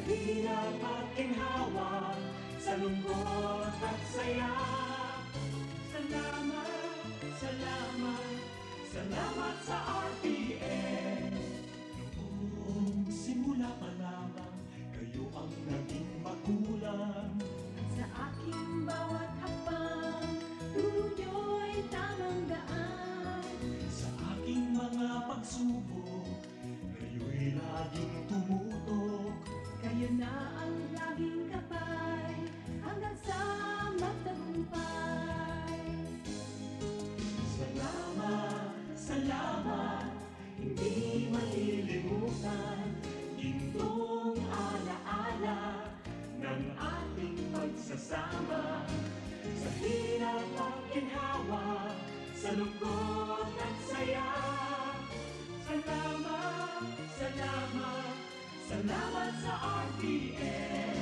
hirap at ginhawa, sa lungkot at saya. Salamat, salamat, salamat sa RPN. Noong simula pa lamang, kayo ang naging magulang. Sa aking bawat hakbang, turo nyo'y tamang daan. Sa aking mga pagsubok, kayo'y laging tumutok. Kayo na ang laging kapay, hanggang sa magtagumpay. Salamat, salamat, hindi malilimutan. Gintong alaala ng ating pagsasama. Sa hirap at ginhawa, sa lungkot at saya. Salamat, salamat, salamat sa RPN.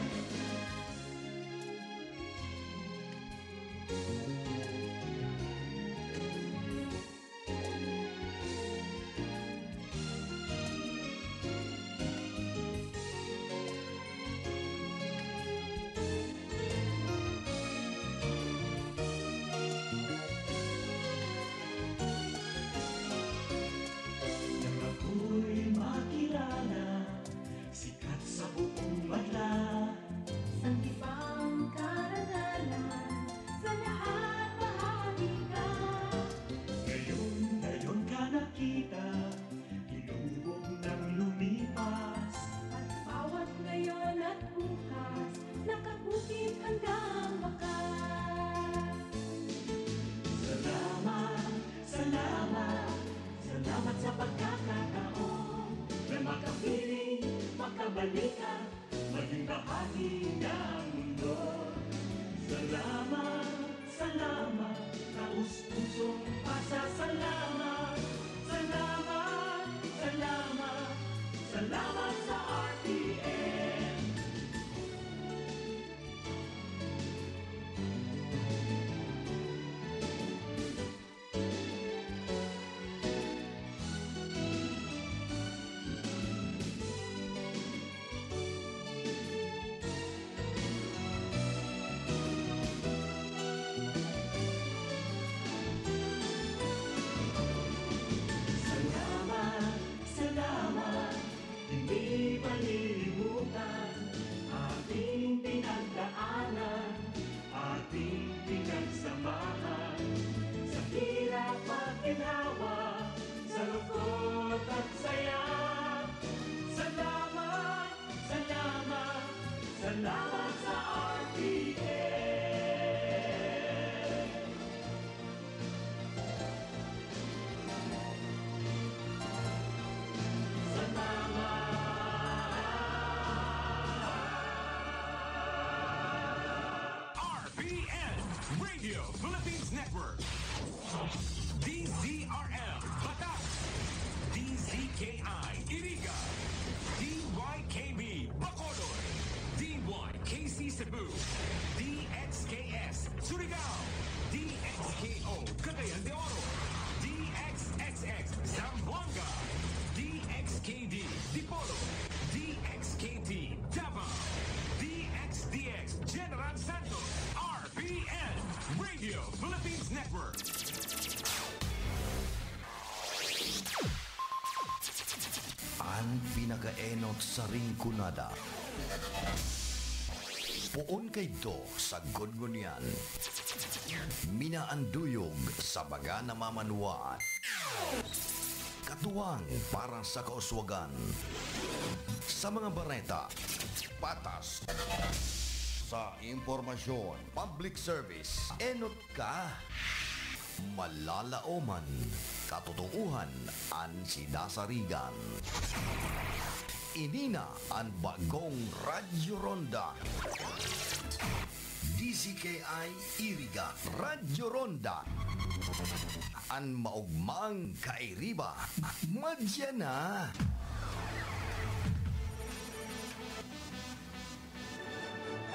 Nang ako'y makilala, sikat sa buong madla. Sangkipang karangalan, sa lahat bahagi ka. Ngayon ka nakita, ilubog ng lumipas. At bawat ngayon at bukas, nakabukit hanggang wakas. Salamat, salamat, salamat sa pagkakataon na makapiling, makabalikan, maging bahagi ng mundo. Salamat, salamat, taus-pusong pasasalamat. Salamat, salamat, salamat sa RPN. Salamat, salamat, hindi malilimutan ating pinagdaanan, ating pinagsamahan. Sa hirap at ginhawa, sa lungkot at saya. Salamat, salamat, salamat sa RPN. RPN Radio Philippines Network, DZRL Batak, DZKI Iriga, DYKB Bacolod, DYKC Cebu, DXKS Surigao, DXKO Cagayan de Oro, DXXX Zamboanga, DXKD Dipolo, DXKT Davao, DXDX General Santos, RPN Radio Philippines Network. Ang pinakaenot sa ringkunada. Puon kay do sa gungunyan. Minaanduyog sa baga na mamanuan. Katuwang para sa kauswagan. Sa mga bareta, patas. Sa impormasyon, public service, enot ka. Malalaoman, katotohuan, ang sinasarigan. Inina ang bagong Radyo Ronda. DZKI Iriga Radyo Ronda. Ang maugmang kairiba. Madya na.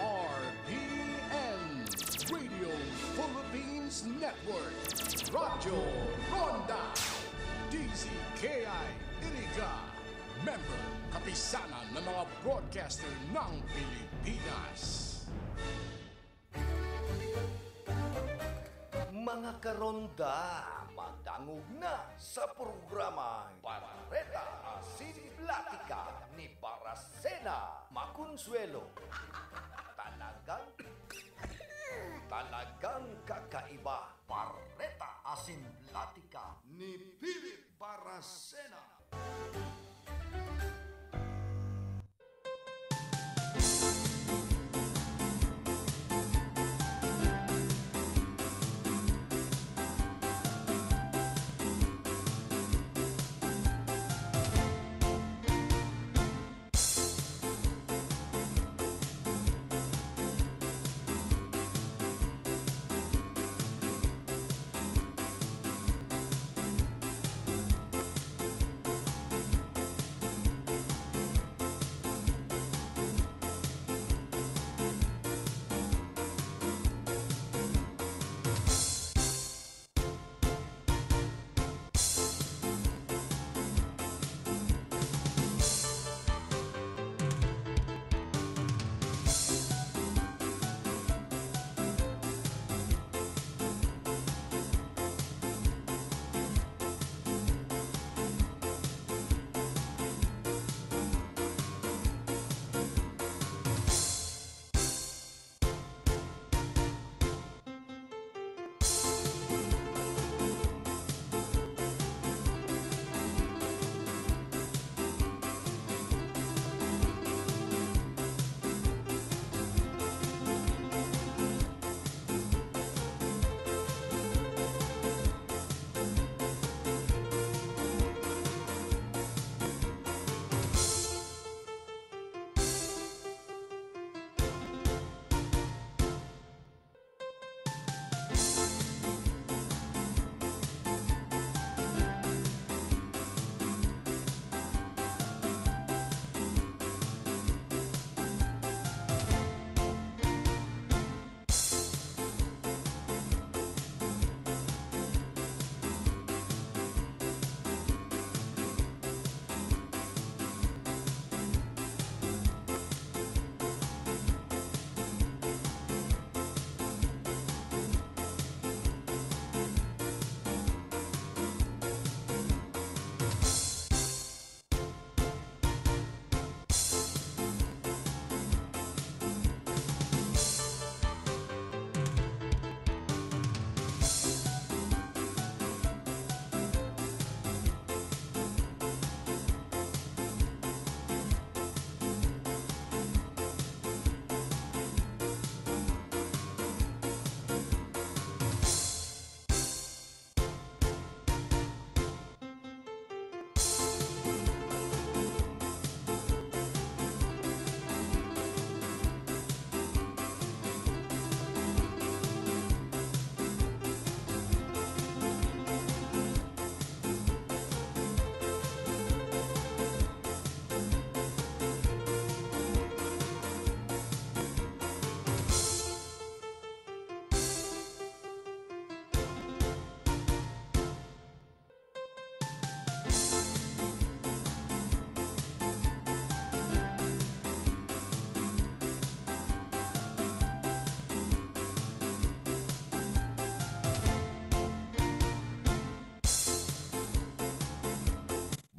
RPN Radio Philippines Network, Radyo Ronda, DZKI Iriga, member kapisanan ng mga broadcaster ng Pilipinas. Mga karonda, madangog na sa programang Barreta Asin Platica ni Baracena Maconsuelo. Talagang kakaiba. Barreta Asin Platica ni Philip Baracena.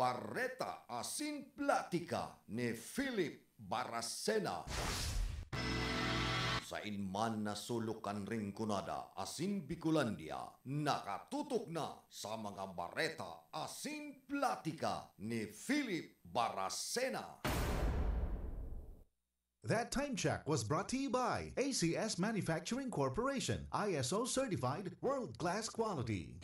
Barreta Asin Platica ni Philip Baracena. Sa inman na sulukan ring kunada asin Bicolandia, nakatutok na sa mga Barreta Asin Platica ni Philip Baracena. That time check was brought to you by ACS Manufacturing Corporation, ISO certified world-class quality.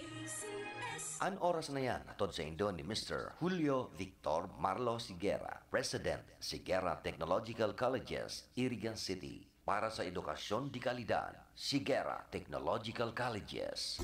An oras na yan, atod sa Indo ni Mr. Julio Victor Marlo Siguera, President, Siguera Technological Colleges, Irigan City. Para sa edukasyon di kalidad, Siguera Technological Colleges.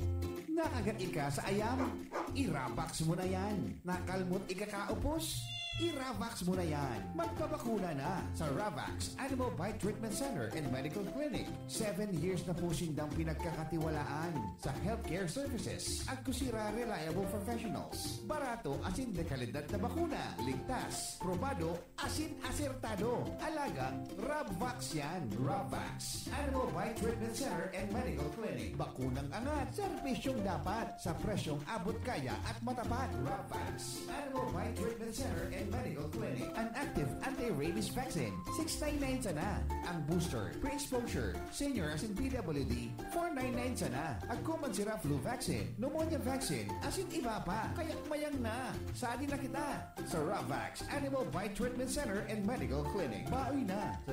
Nakagat ika sa ayam? Irapax mo na yan. Nakalmot ika kaupos? I-Ravax mo na yan. Magpabakuna na sa Ravax Animal Bite Treatment Center and Medical Clinic. 7 years na po sindang pinagkakatiwalaan sa healthcare services at kusira reliable professionals. Barato asin de kalidad na bakuna. Ligtas, probado, asin asertado. Alaga, Ravax yan. Ravax Animal Bite Treatment Center and Medical Clinic. Bakunang angat, serbisyong dapat sa presyong abot kaya at matapat. Ravax Animal Bite Treatment Center and Medical Clinic. An active anti-rabies vaccine. $699 sana. Ang booster, pre-exposure, senior as in PWD, $499 sana. Ang common sira flu vaccine, pneumonia vaccine, as in iba pa. Kaya't mayang na. Sali na kita sa Ravax Animal Bite Treatment Center and Medical Clinic. Baoy na sa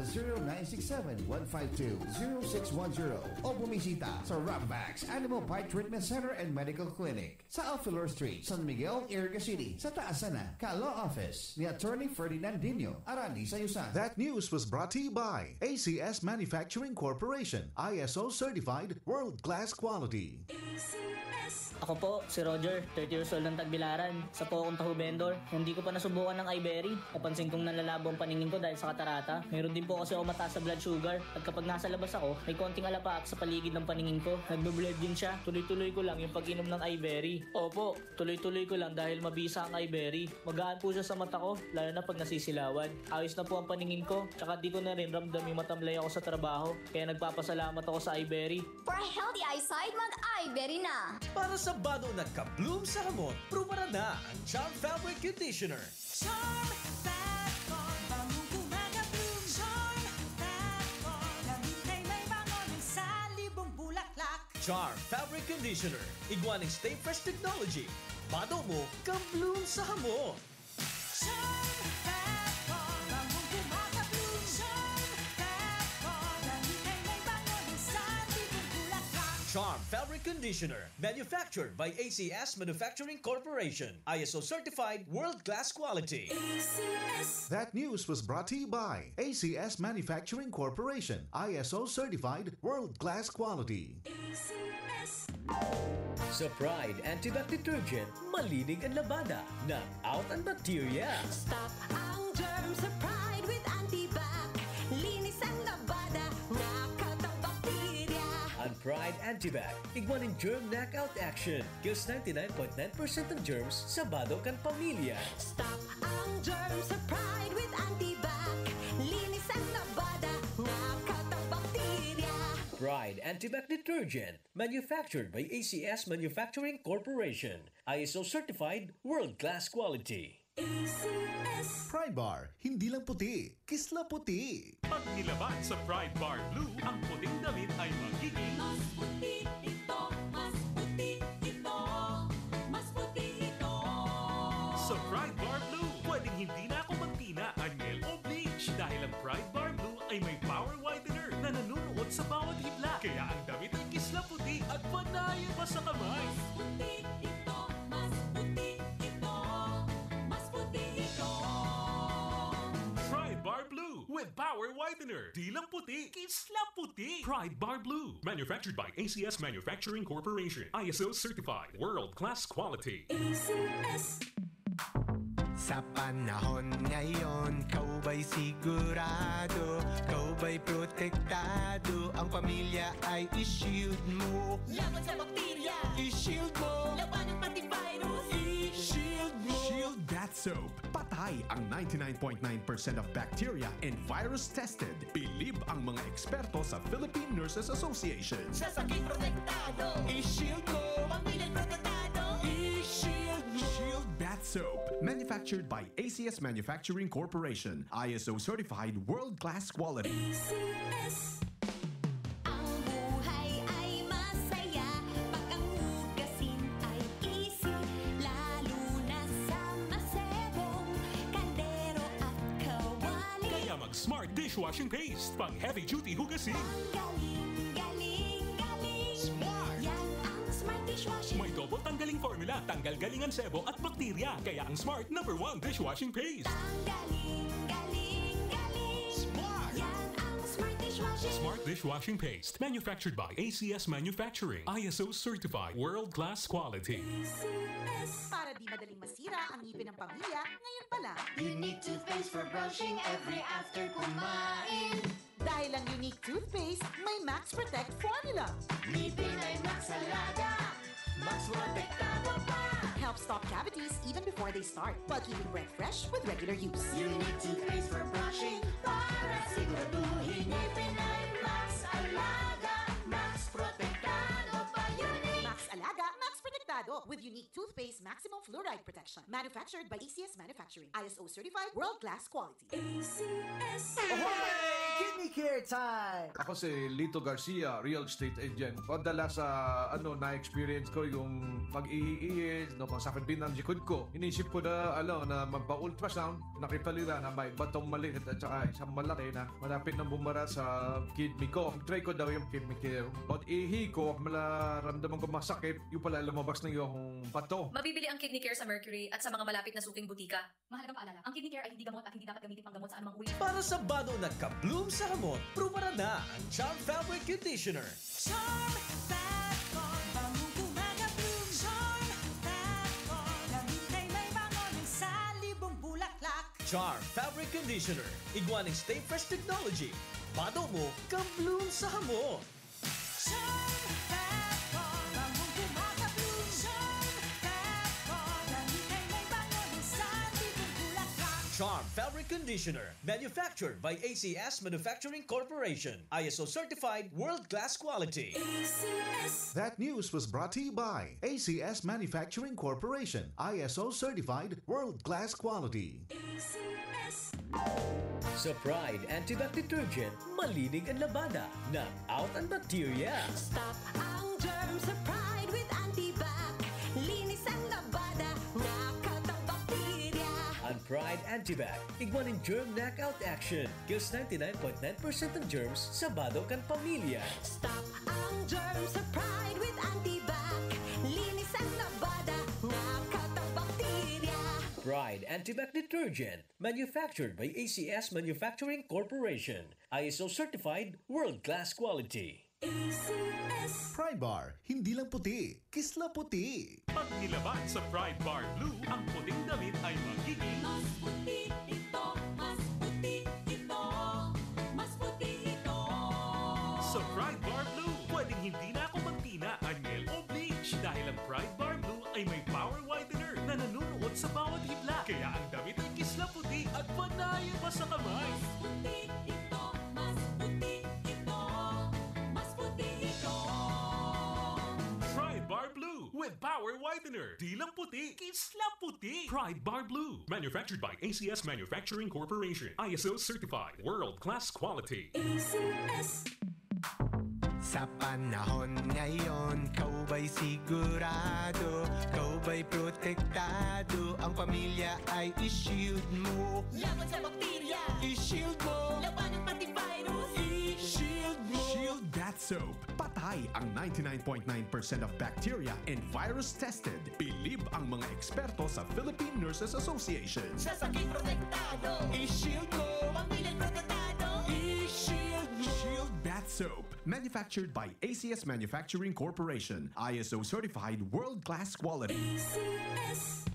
0967-152-0610 o bumisita sa Ravax Animal Bite Treatment Center and Medical Clinic sa Alfilor Street, San Miguel, Iriga City. Sa taas na, Ka-Law Office ni Attorney Ferdinand Dino, Arani Sayusan. That news was brought to you by ACS Manufacturing Corporation, ISO certified world-class quality. Ako po, si Roger, 30 years old ng Tagbilaran. Sa po akong taho vendor. Hindi ko pa nasubukan ng iBerry. Napansin kong nalalabo ang paningin ko dahil sa katarata. Mayroon din po kasi ako mataas sa blood sugar. At kapag nasa labas ako, may konting alapaak sa paligid ng paningin ko. Nagbe-bled din siya. Tuloy-tuloy ko lang yung pag-inom ng iBerry. Opo, tuloy-tuloy ko lang dahil mabisa ang iBerry. Magaan po siya sa mata ko, lalo na pag nasisilawan. Ayos na po ang paningin ko, tsaka di ko na rin ramdam yung matamlay ako sa trabaho. Kaya nagpapasalamat ako sa iBerry. For a healthy eyesight, mag-iBerry na! Para sa bado nagka-bloom sa hamon, prumara na ang Charm Fabric Conditioner. Charm Fatcon, bangong kumaga-bloom. Charm Fatcon, damit ay may bangon sa libong bulaklak. Charm Fabric Conditioner, iguaning Stay Fresh Technology. Bado mo, ka-bloom sa hamon. Charm Fatcon, bangong kumaga-bloom. Charm Fatcon, damit ay may bangon sa libong bulaklak. Charm Fabric Conditioner, manufactured by ACS Manufacturing Corporation. ISO certified world-class quality. ACS. That news was brought to you by ACS Manufacturing Corporation, ISO certified world-class quality. ACS. Sa Pride Antibac Detergent, malinig ang labada na out ang bacteria. Stop ang germs sa Pride with Antibac. Linis ang labada, nakat ang bakterya. Ang Pride Antibac, iguaning germ knockout action. Kills 99.9% of germs sa bado kan pamilya. Stop ang germs sa Pride with Antibac. Linis ang labada, nakat ang bakterya. Pride Antibac Detergent, manufactured by ACS Manufacturing Corporation. ISO certified world-class quality. ACS. Pride Bar, hindi lang puti, kisla puti. Pag nilaban sa Pride Bar Blue, ang puting damit ay magiging Mas puti ito, mas puti ito, mas puti ito. sa Pride Bar Blue. Pwedeng hindi na ako magtina, anyel o bleach dahil ang Pride Bar Blue ay may power whitener na nanunuot sa bawat hibla. Kaya ang damit ay kisla puti at panaya pa sa kamay. Mas puti ito, mas puti ito, mas puti ito. Pride Bar Blue with power whitener. Di lang puti, kisla puti. Pride Bar Blue. Manufactured by ACS Manufacturing Corporation. ISO certified world-class quality. ACS. Sa panahon ngayon, kau ba'y sigurado? Kau ba'y protektado? Ang pamilya ay i-shield mo. Laban sa bakterya, I-shield mo. laban ng antivirus. I-shield mo. Shield Bath Soap. Patay ang 99.9% of bacteria and virus tested. Bilib ang mga eksperto sa Philippine Nurses Association. Sa sakit protektado, I-shield mo. pamilyang protektado. I-shield mo. Shield Bath Soap. Manufactured by ACS Manufacturing Corporation. ISO certified world-class quality. ACS. Ang buhay ay masaya pag ang hugasin ay easy, lalo na sa masebong kaldero at kawali. Kaya mag-Smart Dishwashing Paste. Pang heavy-duty hugasin. Ang galing, galing, galing. Smart. Yan ang Smart Dishwashing. May double tanggaling formula. Tanggal galingan sebo at bakterya. Kaya ang Smart #1 Dishwashing Paste. Ang galing, galing, galing. Smart. Yan ang Smart Dishwashing. Smart Dishwashing Paste. Manufactured by ACS Manufacturing. ISO certified. World-class quality. Para di madaling masira ang ngipin ng pamilya, ngayon pa lang. Unique toothpaste for brushing every after kumain. Dahil ang unique toothpaste, may Max Protect formula. Ngipin ay Max Alaga. Max Protektado pa. Helps stop cavities even before they start, while keeping breath fresh with regular use. Unique toothpaste for brushing para siguraduhin ngipin ay Max Alaga. Max Protektado pa. Unique Max Alaga, Max Protectado with unique toothpaste maximum fluoride protection. Manufactured by ACS Manufacturing. ISO certified world-class quality. ACS. Kidney Care time! Ako si Lito Garcia, real estate agent. Padala sa na-experience ko yung pag-iiis, pasakit din ang jikod ko. Inisip ko na, na magpa-ultrasound. Nakita nila na may batong maliit at saka isang malaki na malapit na bumara sa kidney ko. Try ko daw yung Kidney Care. Pag-ihi ko, malaramdaman ko masakit, yung pala lumabas na yung bato. Mabibili ang Kidney Care sa Mercury at sa mga malapit na suking butika. Mahalagang paalala, ang Kidney Care ay hindi gamot at hindi dapat gamitin pang gamot sa anumang uri. Para sa bado na ka-bloom sa hamon, prumara na ang Charm Fabric Conditioner. Charm Fat-Con, bagong kumaga-bloom. Charm Fat-Con, gamit ay may bango ng salibong bulaklak. Charm Fabric Conditioner. Iguaning Stay Fresh Technology. Bado mo, ka-bloom sa hamon. Charm Fat-Con, bagong kumaga-bloom. Charm Fat-Con, gamit ay may bango ng salibong bulaklak. Charm Fabric Conditioner. Manufactured by ACS Manufacturing Corporation. ISO certified world-class quality. ACS. That news was brought to you by ACS Manufacturing Corporation. ISO certified world-class quality. ACS. Sa Pride Antibac Detergent, malinig ang labada. Knock out ang bacteria. Stop ang germs sa Pride with Antibac. Linis ang labada, knockout ang bakterya. Ang Pride Antibac, iguaning germ knockout action. Kills 99.9% ng germs sa bado kan pamilya. Stop ang germs sa Pride with Antibac. Linis ang labada, knockout ang bakterya. Pride Antibac Detergent, manufactured by ACS Manufacturing Corporation. ISO certified world-class quality. ACS. Pride Bar, hindi lang puti, kisla puti. Pag nilaban sa Pride Bar Blue, ang puting damit ay magiging Mas puti ito, mas puti ito, mas puti ito. sa Pride Bar Blue. Pwedeng hindi na ako magtina, anyel o bleach dahil ang Pride Bar Blue ay may power whitener na nanunuot sa bawat hibla. Kaya ang damit ay kisla puti at panayin pa sa kamay. Puti ito, mas puti ito, mas puti ito. Pride Bar Blue with power whitener. Di lang puti, kisla puti. Pride Bar Blue. Manufactured by ACS Manufacturing Corporation. ISO certified. World-class quality. ACS. Sa panahon ngayon, kau ba'y sigurado? Kau ba'y protektado? Ang pamilya ay i-shield mo. Laban sa bakterya, I-shield mo. laban ng pati virus. I-shield mo. Shield Bath Soap. Patay ang 99.9% of bacteria and virus tested. Believe ang mga eksperto sa Philippine Nurses Association. Sa sakit protektado, I-shield mo. pamilyang protektado. I-shield mo. Shield Bath Soap. Manufactured by ACS Manufacturing Corporation. ISO certified world-class quality. ACS.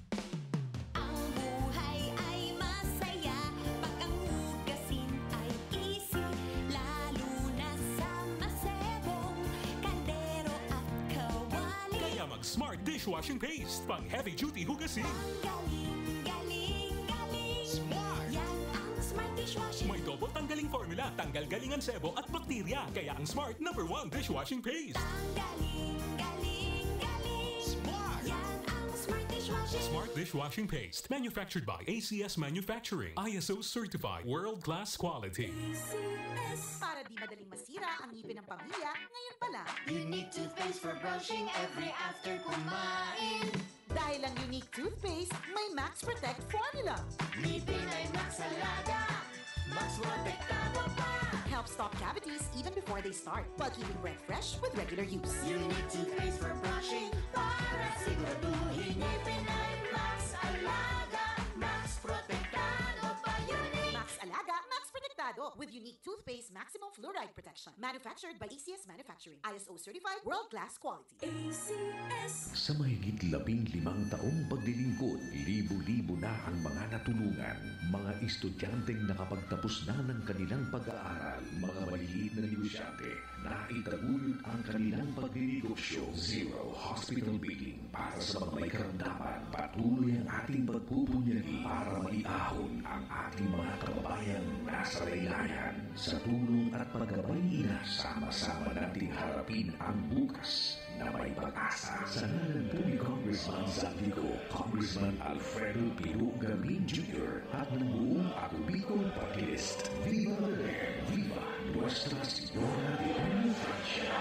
Ang buhay ay masaya pag ang hugasin ay easy, lalo na sa masebong kaldero at kawali. Kaya mag-Smart Dishwashing Paste. Pang heavy-duty hugasin. Ang galing, galing, galing. Smart. Yan ang Smart Dishwashing. May double tanggaling formula. Tanggal galing ang sebo at bakterya. Kaya ang Smart #1 Dishwashing Paste. Ang galing, galing, galing. Smart. Yan ang Smart Dishwashing. Smart Dishwashing Paste. Manufactured by ACS Manufacturing. ISO certified. World-class quality. ACS. Para di madaling masira ang ngipin ng pamilya, ngayon pa lang. Unique toothpaste for brushing every after kumain. Dahil ang unique toothpaste, may Max Protect formula. Ngipin ay Max Alaga. Max Protektado pa. Helps stop cavities even before they start, while keeping breath fresh with regular use. Unique toothpaste for brushing para siguraduhin ngipin ay Max Alaga. Max Protektado pa. Unique Max Alaga, Max Protectado. protektado with unique toothpaste maximum fluoride protection. Manufactured by ACS Manufacturing. ISO certified world-class quality. ACS. Sa mahigit 15 taong paglilingkod, libo-libo na ang mga natulungan. Mga estudyanteng nakapagtapos na ng kanilang pag-aaral, mga maliliit na negosyante na itaguyod ang kanilang pagnegosyo. Zero Hospital Billing para sa mga may karamdaman. Patuloy ang ating pagpupunyagi para maiahon ang ating mga kababayang nasa laylayan. Sa tulong at paggabay nila, sama-sama nating harapin ang bukas na may pag-asa. Sa ngalan po ni Congressman Zaldico, Congressman Alfredo Piro Gamin Jr. at ng buong Ako Bicol Party List. Viva Verde! Viva Nuestra Señora de Francia!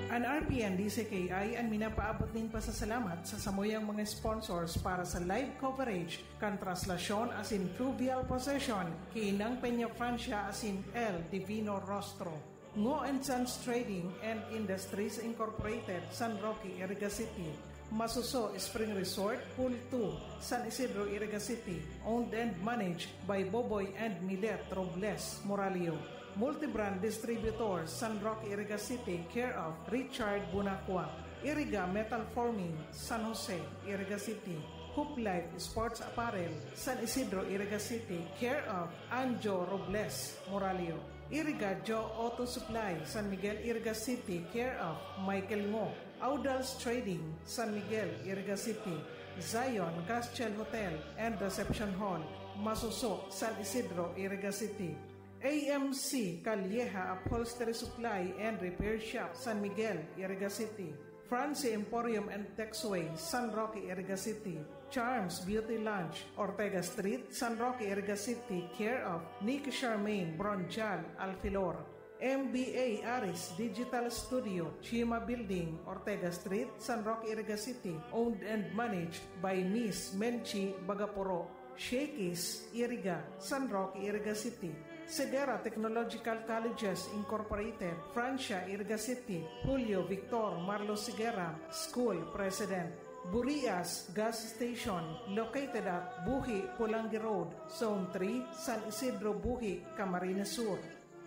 Ang RPN DCKI ang minapaabot din pasasalamat sa samuyang mga sponsors para sa live coverage kan traslasyon as in fluvial procession Kinang Peña Francia as in El Divino Rostro. Ngo & Sons Trading and Industries Incorporated, San Roque, Iriga City. Masuso Spring Resort, Pool 2, San Isidro, Iriga City. Owned and managed by Boboy and Milet Robles, Moralio. Multibrand Distributor, San Roque, Iriga City, care of Richard Bunacua. Iriga Metal Forming, San Jose, Iriga City. Hoop Life Sports Apparel, San Isidro, Iriga City, care of Anjo Robles, Moralio. Iriga Joe Auto Supply, San Miguel, Iriga City, care of Michael Ngo. Audals Trading, San Miguel, Iriga City. Zion Castiel Hotel and Reception Hall, Masuso, San Isidro, Iriga City. AMC Calleja Upholstery Supply and Repair Shop, San Miguel, Iriga City. Francie Emporium and Texway, San Roque, Iriga City. Charms Beauty Lounge, Ortega Street, San Roque, Iriga City, care of Nick Charmaine Bronjal Alfilor. MBA Aris Digital Studio, Chima Building, Ortega Street, San Roque, Iriga City, owned and managed by Miss Menchi Bagaporo. Shakey's, Iriga, San Roque, Iriga City. Segura Technological Colleges Incorporated, Francia, Iriga City. Julio Victor Marlo Segura, School President. Burias Gas Station, located at Buhi, Pulangi Road, Zone 3, San Isidro, Buhi, Camarines Sur.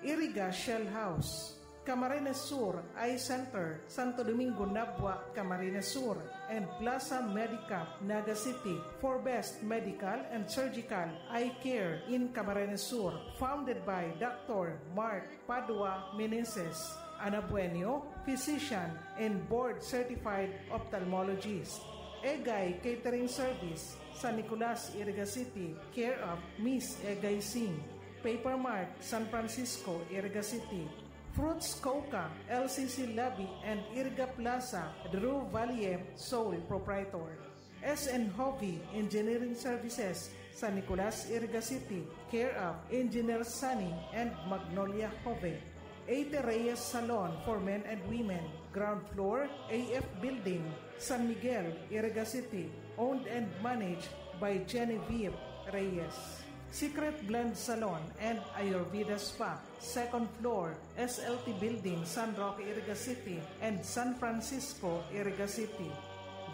Iriga Shell House, Camarines Sur Eye Center, Santo Domingo, Nabua, Camarines Sur, and Plaza Medica, Naga City, for best medical and surgical eye care in Camarines Sur, founded by Dr. Mark Padua Meneses, Anabueno, physician and board-certified ophthalmologist. Egay Catering Service, San Nicolas, Iriga City, care of Miss Egay Singh. Papermark, San Francisco, Iriga City. Fruits Coca, LCC Lobby and Iriga Plaza, Drew Valier, sole proprietor. SN Hovey Engineering Services, San Nicolas, Iriga City, care of Engineer Sunny and Magnolia Hovey. 80 Reyes Salon for men and women, ground floor, AF Building, San Miguel, Iriga City, owned and managed by Genevieve Reyes. Secret Blend Salon and Ayurveda Spa, second floor, SLT Building, San Roque, Iriga City, and San Francisco, Iriga City.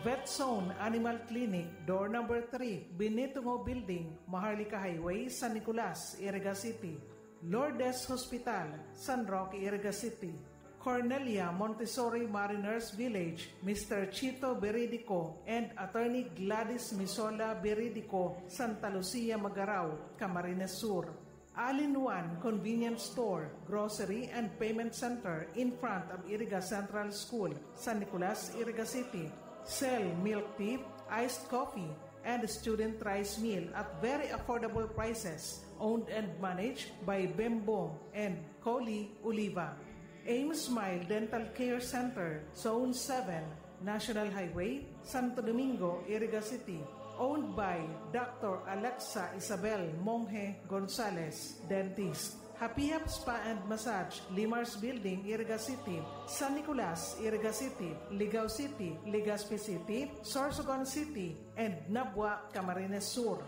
Vet Zone Animal Clinic, door number 3, Benito Ngo Building, Maharlika Highway, San Nicolas, Iriga City. Lourdes Hospital, San Roque, Iriga City. Cornelia Montessori Mariners Village, Mr. Chito Beridico and Attorney Gladys Misola Beridico, Santa Lucia, Magarao, Camarines Sur. All-in-One Convenience Store, Grocery and Payment Center in front of Iriga Central School, San Nicolas, Iriga City. Sell milk tea, iced coffee, and student rice meal at very affordable prices. Owned and managed by Bembo and Coli Oliva. Aim Smile Dental Care Center, Zone 7, National Highway, Santo Domingo, Iriga City. Owned by Dr. Alexa Isabel Monge Gonzalez, Dentist. Happy Hap Spa and Massage, Limars Building, Iriga City. San Nicolas, Iriga City. Ligao City, Legazpi City, Sorsogon City, and Nabua, Camarines Sur.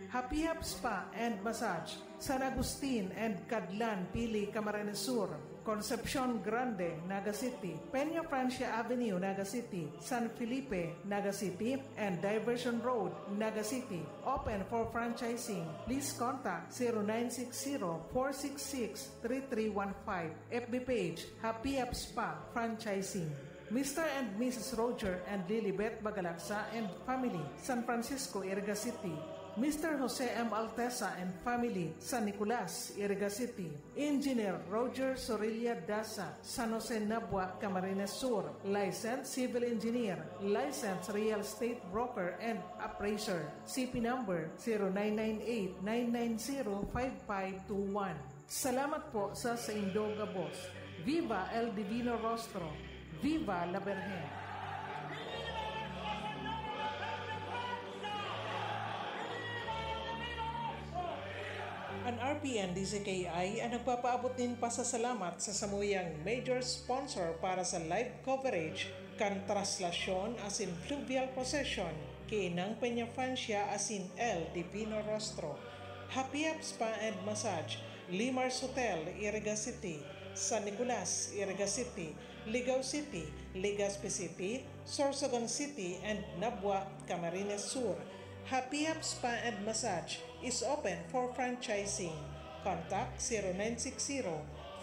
Happy Hub Spa and Massage, San Agustin and Cadlan, Pili, Camarines Sur, Concepcion Grande, Naga City, Peña Francia Avenue, Naga City, San Felipe, Naga City, and Diversion Road, Naga City. Open for franchising. Please contact 0960-466-3315. FB page, Happy Hub Spa Franchising. Mr. and Mrs. Roger and Lilibet Bagalaksa and family, San Francisco, Iriga City. Mr. Jose M. Altesa and family, San Nicolas, Iriga City. Engineer Roger Sorilla Dasa, San Jose Nabua, Camarines Sur. Licensed Civil Engineer, Licensed Real Estate Broker and Appraiser. CP number 0998-990-5521. Salamat po sa Indoga Boss. Viva El Divino Rostro. Viva la Virgen. Ang RPN DZKI ang nagpapaabot din pasasalamat sa samuyang major sponsor para sa live coverage kan traslasyon as in fluvial procession kay Inang Peña Francia as in El Divino Rostro. Happy Up Spa and Massage, Limars Hotel, Iriga City, San Nicolas, Iriga City, Ligao City, Legazpi City, Sorsogon City, and Nabua, Camarines Sur. Happy Up Spa and Massage is open for franchising. Contact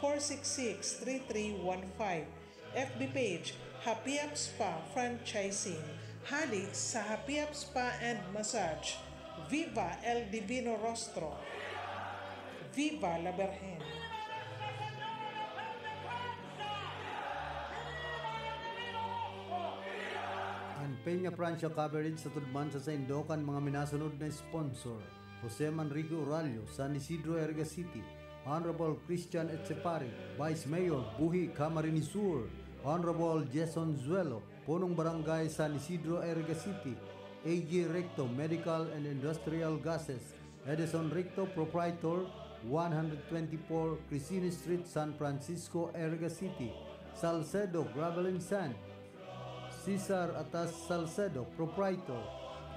0960-466-3315. FB page, Happy Up Spa Franchising. Hali sa Happy Up Spa and Massage. Viva El Divino Rostro. Viva la Virgen. Ang Peña Francia coverage sa tudman sa Indokan mga minasunod na sponsor: Jose Manrique Uralio, San Isidro, Iriga City; Honorable Christian Etsepari, Vice Mayor, Buhi, Camarines Sur; Honorable Jason Zuelo, Punong Barangay, San Isidro, Iriga City; AG Recto, Medical and Industrial Gases; Edison Recto, Proprietor, 124 Crisini Street, San Francisco, Iriga City; Salcedo Gravel and Sand; Cesar Atas Salcedo, Proprietor;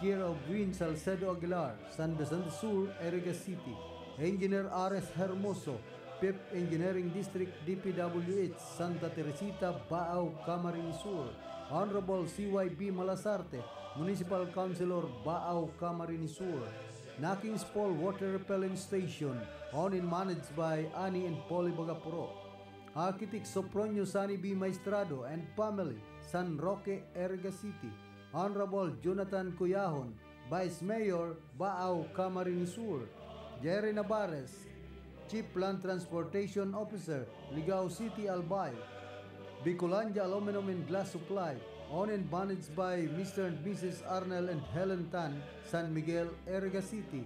Care of Green Salcedo Aguilar, San Vicente Sur, Iriga City; Engineer R.S. Hermoso, PIP Engineering District, DPWH, Santa Teresita, Baao, Camarines Sur; Honorable C.Y.B. Malasarte, Municipal Councilor, Baao, Camarines Sur; Nakings Paul Water Repellent Station, owned and managed by Ani and Polly Bagapuro; Architect Sopronio Sani B. Maestrado and family, San Roque, Iriga City; Honorable Jonathan Cuyahon, Vice Mayor, Baao, Camarines Sur; Jerry Navarez, Chief Land Transportation Officer, Ligao City, Albay; Bicolandia Aluminum and Glass Supply, owned and managed by Mr. and Mrs. Arnel and Helen Tan, San Miguel, Iriga City;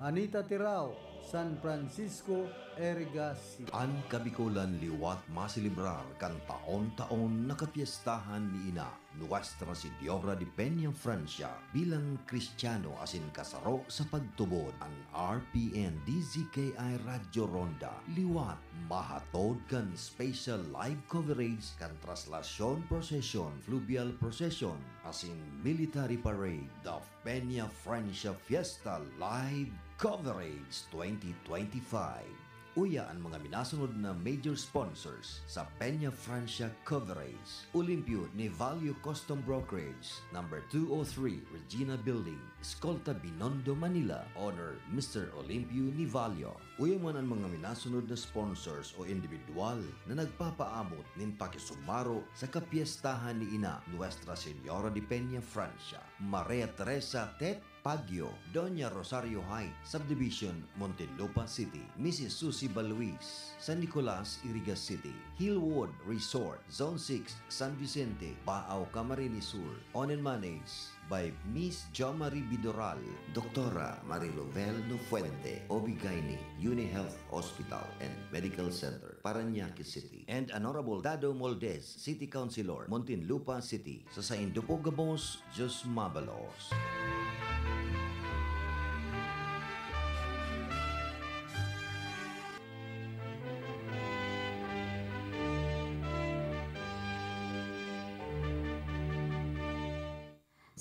Anita Tirao, San Francisco, Iriga City. Ang Kabikulan liwat masilibrar kan taon-taon nakapiestahan ni Ina Nuestra Señora de Peña Francia bilang Kristiyano asin kasaro sa pagtubod. Ang RPN DZKI Radio Ronda liwat mahatod kan special live coverage kan traslasyon procession, fluvial procession asin military parade, the Peña Francia Fiesta Live Coverage 2025. Uya ang mga minasunod na major sponsors sa Peña Francia Coverage: Olimpio Nevalio Custom Brokerage, number 203 Regina Building, Escolta Binondo, Manila. Owner Mr. Olimpio Nevalio. Uya man ang mga minasunod na sponsors o individual na nagpapaamot nin pakisumaro sa kapiestahan ni Ina Nuestra Señora de Peña Francia, Maria Teresa Tet Pagyo, Doña Rosario Heights Subdivision, Muntinlupa City; Mrs. Susie Baluis, San Nicolas, Iriga City; Hillwood Resort, Zone 6, San Vicente, Baao, Camarines Sur. Owned and managed by Miss Jo Marie Bidoral, Doktora Marilovel Nofuente, Obigaini, UniHealth Hospital and Medical Center, Parañaque City; and Honorable Dado Moldes, City Councilor, Muntinlupa City. Sa Saindupo Gabos, Jos Mabalos.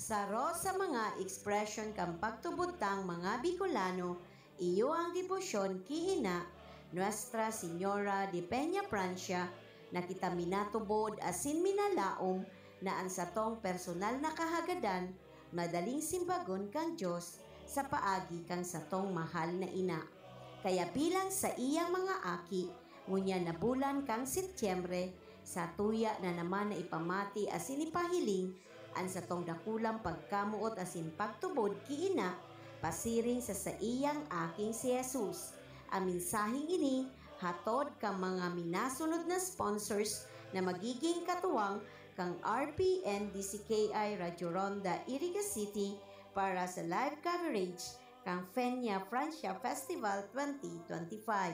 Saro sa mga ekspresyon kang pagtubutang mga Bicolano, iyo ang debosyon kiina Nuestra Señora de Peña Francia na kita minatubod asin minalaom na ang satong personal na kahagadan madaling simbagon kang Diyos sa paagi kang satong mahal na ina. Kaya bilang sa iyang mga aki, ngunya na bulan kang Setyembre, sa tuya na naman na ipamati asin ipahiling ang satong dakulang pagkamuot asin pagtubod kiina, pasiring sa iyang aking si Jesus. Ang mensaheng ini, hatod kang mga minasunod na sponsors na magiging katuwang kang RPN DCKI Radio Ronda Iriga City para sa live coverage kang Peña Francia Festival 2025.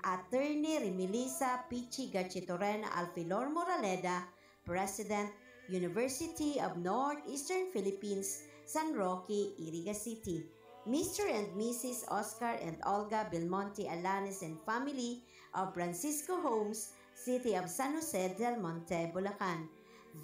Attorney Remilisa Pichi Gachitorena Alfilor Moraleda, President, University of Northeastern Philippines, San Roque, Iriga City. Mr. and Mrs. Oscar and Olga Belmonte Alanes and family of Francisco Homes, City of San Jose del Monte, Bulacan.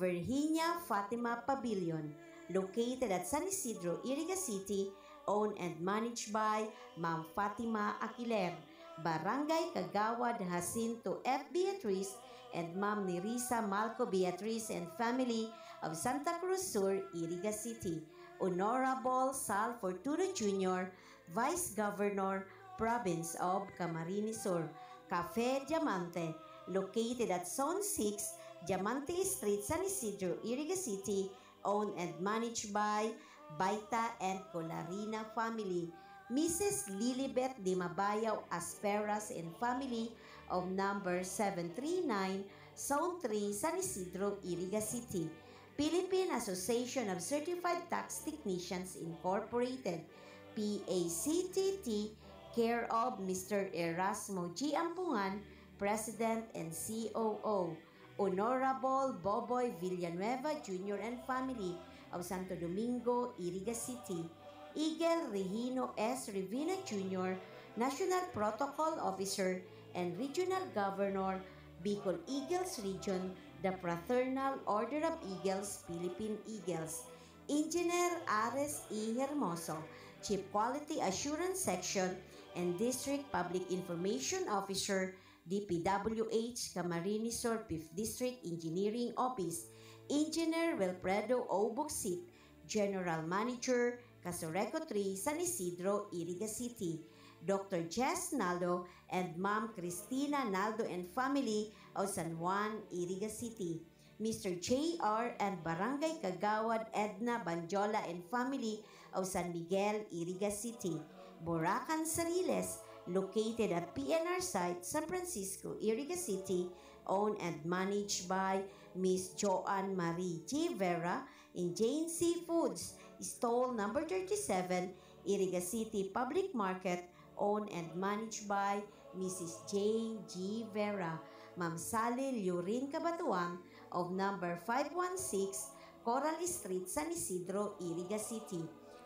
Virginia Fatima Pavilion, located at San Isidro, Iriga City, owned and managed by Ma'am Fatima Aquiler. Barangay Kagawad Jacinto F. Beatriz and Ma'am Nerissa Malco Beatriz and family of Santa Cruz Sur, Iriga City. Honorable Sal Fortuna Jr., Vice Governor, Province of Camarines Sur. Cafe Diamante, located at Zone 6, Diamante Street, San Isidro, Iriga City, owned and managed by Baita and Colarina family. Mrs. Lilibet Di Mabayaw Asperas and family of number 739, Zone 3, San Isidro, Iriga City. Philippine Association of Certified Tax Technicians Incorporated, PACTT, care of Mr. Erasmo G. Ampungan, President and COO. Honorable Boboy Villanueva Jr. and family of Santo Domingo, Iriga City. Igel Regino S. Rivina Jr., National Protocol Officer and Regional Governor, Bicol Eagles Region, the Fraternal Order of Eagles, Philippine Eagles. Engineer Ares E. Hermoso, Chief Quality Assurance Section and District Public Information Officer, DPWH, Camarines Sur 5th District Engineering Office. Engineer Wilfredo O. Buxit, General Manager, Casoreco 3, San Isidro, Iriga City. Dr. Jess Naldo and Ma'am Cristina Naldo and family of San Juan, Iriga City. Mr. J.R. and Barangay Kagawad Edna Banjola and family of San Miguel, Iriga City. Boracan Sariles, located at PNR site, San Francisco, Iriga City, owned and managed by Miss Joanne Marie G. Vera in Jane Seafoods, stall number 37, Iriga City Public Market, owned and managed by Mrs. Jane G. Vera. Ma'am Sally Lurin Cabatuan of number 516, Coral Street, San Isidro, Iriga City.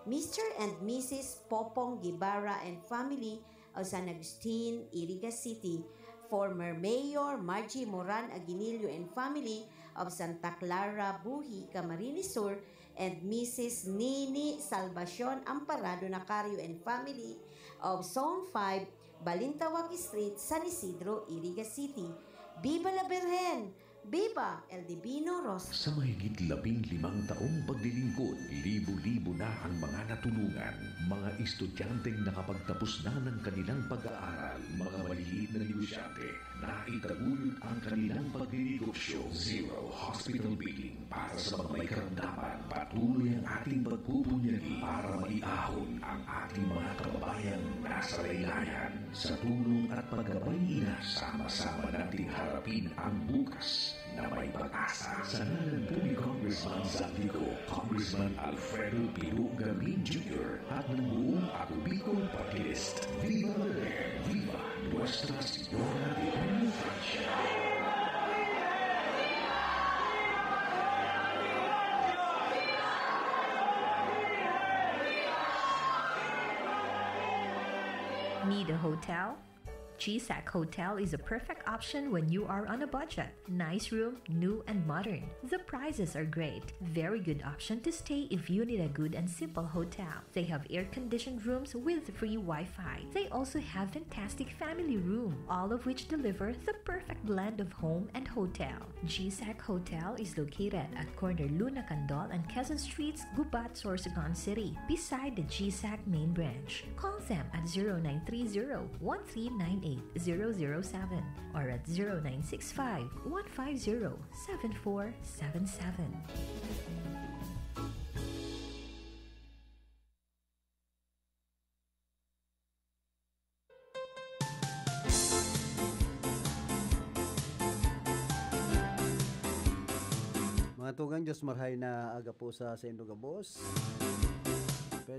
Mr. and Mrs. Popong Gibara and family of San Agustin, Iriga City. Former Mayor Margie Moran Aguinillo and family of Santa Clara, Buhi, Camarines Sur, and Mrs. Nini Salvacion Amparado Nacario and family of Zone 5, Balintawak Street, San Isidro, Iriga City. Viva la Virgen! Viva El Divino Rostro! Sa mahigit 15 taong paglilingkod, libo-libo na ang mga natulungan, mga estudyanteng nakapagtapos na ng kanilang pag-aaral, mga maliliit na negosyante na itaguyod ang kanilang pagnegosyo. Zero hospital billing para sa mga may karamdaman. Patuloy ang ating pagpupunyagi para maiahon ang ating mga kababayan nasa laylayan. Sa tulong at paggabay nila, sama-sama nating harapin ang bukas na may pag-asa. Sa ngalan po ni Congressman Zaldico, Congressman Alfredo Piru Gamin Jr. at ng buong Ako Bicol Party List. Viva la Virgen! Viva Nuestra Señora de Peña Francia! Need a hotel? GSAC Hotel is a perfect option when you are on a budget. Nice room, new and modern. The prices are great. Very good option to stay if you need a good and simple hotel. They have air-conditioned rooms with free Wi-Fi. They also have fantastic family room, all of which deliver the perfect blend of home and hotel. GSAC Hotel is located at corner Luna Candol and Quezon Streets, Gubat, Sorsogon City, beside the GSAC main branch. Call them at 0930-1398-007 or at 0965-150-7477. Mga tugang Diyos marhay na aga po sa Sendo Gabos.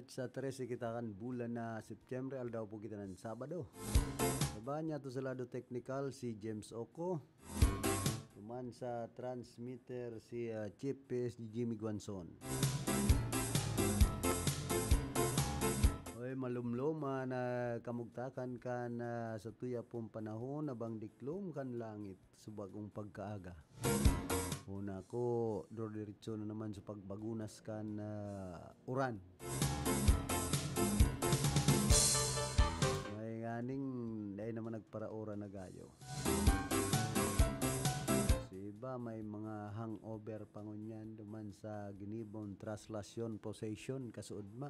Sa 13 kita kan bulan na September, aldaw po kita ng Sabado. Sabaan niya to sa lado technical si James Oko. Tuman sa transmitter si Chief PSG Jimmy Guanzon. Oy, malumluma na kamugtakan kan sa tuya pong panahon na bang diklom kan langit subagong pagkaaga. Una ko, diretso na naman sa pagbagunas kan uran. May ganing, dahil naman nagparaura na gayo. Si iba may mga hangover pangunyan duman sa ginibon translasyon possession kasuudma.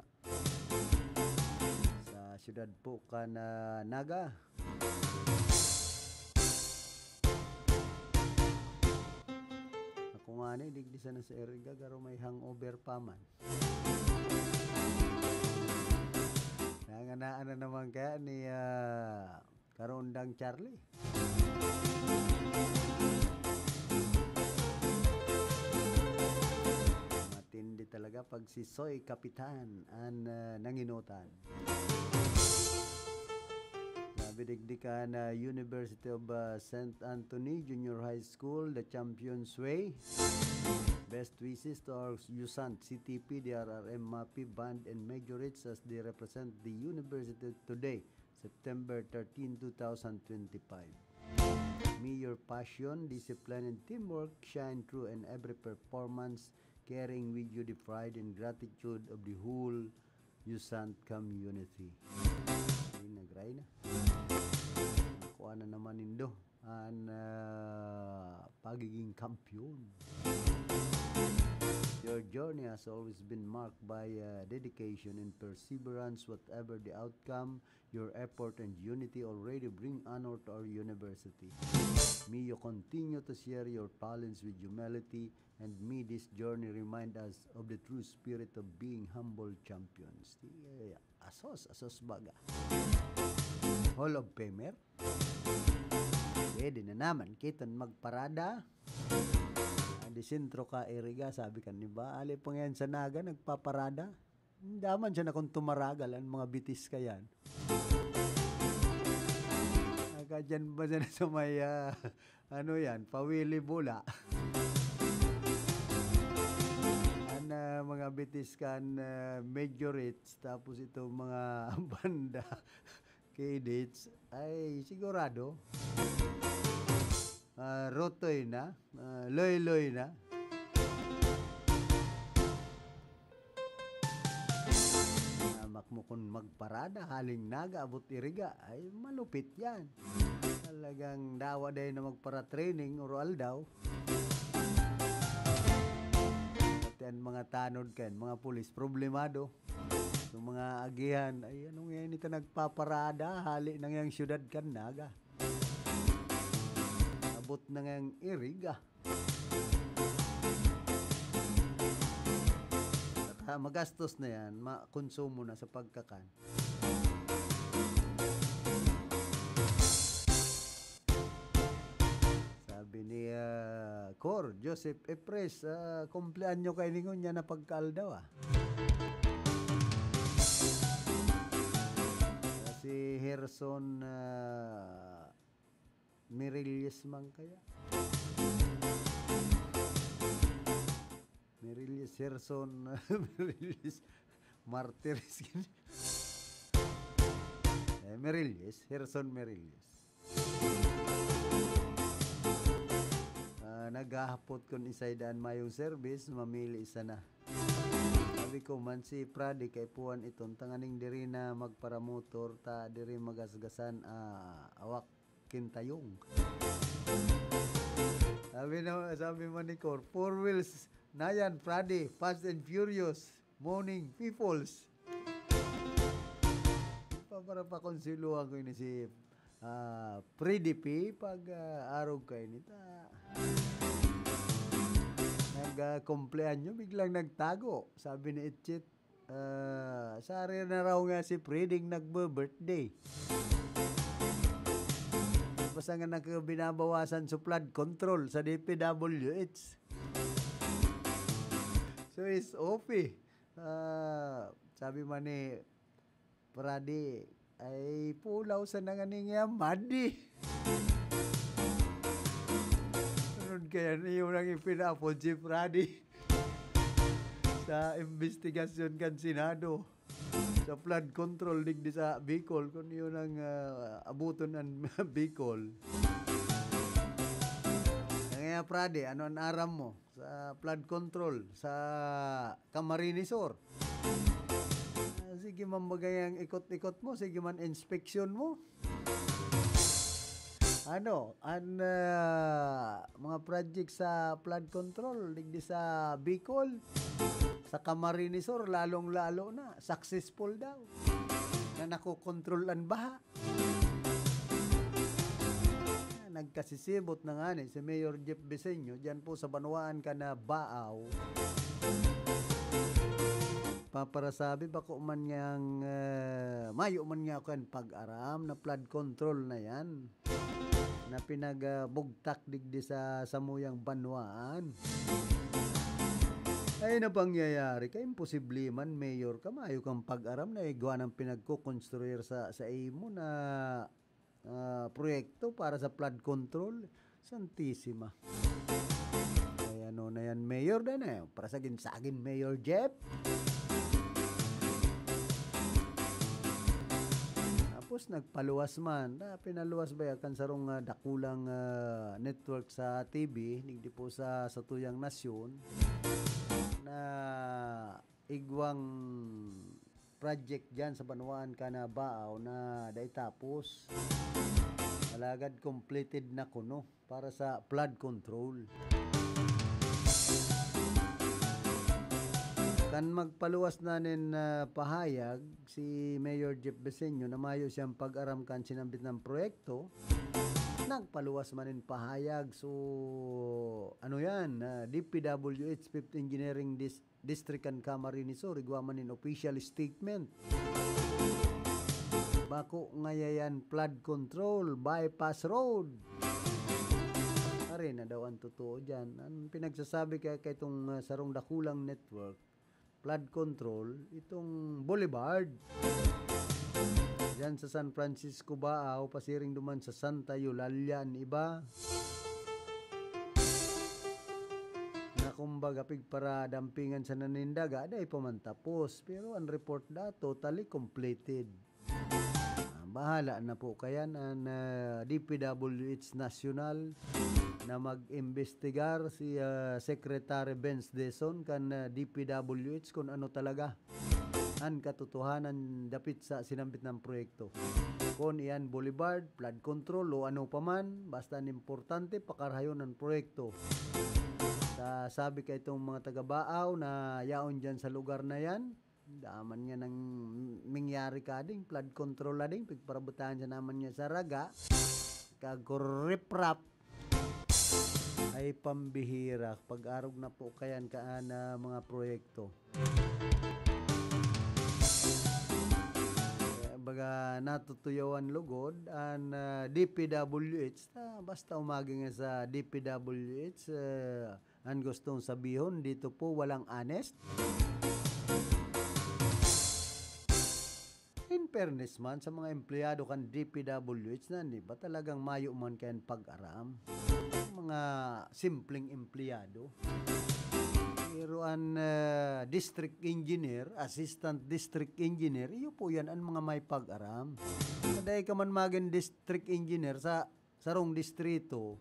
Sa syudad po kan Naga. Kung ano, digdisan na sa Eriga, garo may hangover pa man. Nanganaan na naman kaya ni Karondang Charlie. Matindi talaga pag si Soy Kapitan ang nanginutan. Digdikan University of St. Anthony Junior High School, the Champions Way. Best wishes to our USANT, CTP, DRRM, MAPI, Band, and Majorates as they represent the university today, September 13, 2025. May your passion, discipline, and teamwork shine through in every performance, carrying with you the pride and gratitude of the whole USANT community. Ay, nagray na. Nakuha na naman nindo ang pagiging kampiyon. Your journey has always been marked by dedication and perseverance. Whatever the outcome, your effort and unity already bring honor to our university. May you continue to share your talents with humility, and may this journey remind us of the true spirit of being humble champions. Asos baga. Hall of Famer. Pwede na naman kitan magparada. Di sentro ka Eriga, sabi kan ni ba? Ali pang yan sa Naga, nagpaparada. Daman siya na kung tumaragal ang mga bitis ka yan. Nakadyan ba siya na sa may, ano yan, pawili bula. Mga bitis kan majorates, tapos ito mga banda K-dates, ay sigurado. Rotoy na, loy-loy na. Mo kung magparada, haling Naga, abot Iriga, ay malupit yan. Talagang dawa day na magpara-training, oral daw. At yan mga tanod kan, mga pulis, problemado. Yung mga agihan, ay anong yan ito nagpaparada, hali nang yung syudad kan Naga. Abot na ng Iriga. At magastos na yan, makonsumo na sa pagkakan. Sabi ni Cor, Joseph Epres, kumplean nyo kayo ningon niya na pagkaaldaw. Si Herson Mirilles man kaya? Mirilles, Herson Mirilles Martires Mirilles, Herson Mirilles. Naghahapot kon isay daan mayong service, mamili isa na. Sabi ko man si Pradi kay puwan iton tanganing diri na magparamotor ta diri magasgasan awak kintayong. Sabi man ni Cor, 4 wheels na yan Pradi, Fast and Furious, Morning Peoples. Para pa konsiluhan ko ini si Predi P pag araw kay nita. Nag-kumpleanyo, biglang nagtago. Sabi ni Itchit, sari na raw nga si Preding nagbe-birthday. Tapos nga binabawasan sa flood control sa DPWH. So it's off sabi man ni Pradi, ay pulaw sa nanganing madi. Kaya yung nang ipinapon si Pradi sa investigasyon kan Senado sa flood control digdi sa Bicol kung yun ang abuton ng Bicol. Kaya Pradi, ano ang aram mo sa flood control sa Camarines Sur? Sige man bagayang ikot-ikot mo, sige man inspeksyon mo. Mga project sa flood control digdi sa Bicol, sa Camarines Sur, lalong-lalo na successful daw na nakokontrol ang baha. Nagkasisibot na nga si Mayor Jeff Beseño dyan po sa Banwaan ka na Baaw. Paparasabi bako man niyang mayo man niya kan pag-aram na flood control na yan na pinagbugtak digdi sa samuyang Banwaan. Ay na pangyayari kay imposible man mayor ka mayo kang pag-aram na igwa ng pinagkukonstruir sa imo na proyekto para sa flood control. Santisima. Ay ano na yan mayor na para sagin Mayor Jeff. Tapos nagpaluwas man, pinaluwas ba kan sarong dakulang network sa TV, hindi po sa tuyang nasyon, na igwang project dyan sa Banwaan ka na Baaw na daitapos. Alagad completed na kuno para sa flood control. Kan magpaluwas nanin pahayag si Mayor Jeff Beseño na mayo siyang pag-aram kan sinambit ng proyekto, nagpaluwas manin pahayag. So ano yan, DPWH 5th Engineering District and Camarines Sur, igwa manin official statement. Bako ngayayan flood control, bypass road. Ari na daw ang totoo dyan. Ang pinagsasabi kaya itong sarong dakulang network, flood control, itong boulevard. Diyan sa San Francisco Baaw, pasiring duman sa Santa Eulalia, iba. Na kumbaga para dampingan sa nanindaga, aday pa man tapos. Pero ang report na totally completed. Bahala na po kaya ang DPWH National na mag-investigar si Secretary Benz Deson kan DPWH kung ano talaga ang katotohanan dapit sa sinambit ng proyekto. Kung iyan boulevard, flood control o ano paman, basta importante pakarhayon ng proyekto. Sabi ka itong mga taga-Baaw na yaon dyan sa lugar na yan, daman niya nang mingyari ka ding flood control na ding pagparabutahan siya naman niya sa raga kagoriprap ay pambihira pag-arog na po kayan kaan na mga proyekto. Baga natutuyawan lugod ang DPWH basta umagi nga sa DPWH ang gustong sabihon dito po walang honest. In fairness man sa mga empleyado kan DPWH na di ba talagang mayo man kayan pag-aram mga simpleng empleyado Pero ang district engineer, assistant district engineer, iyo po yan ang mga may pag-aram. Kaday ka man maging district engineer sa sarong distrito,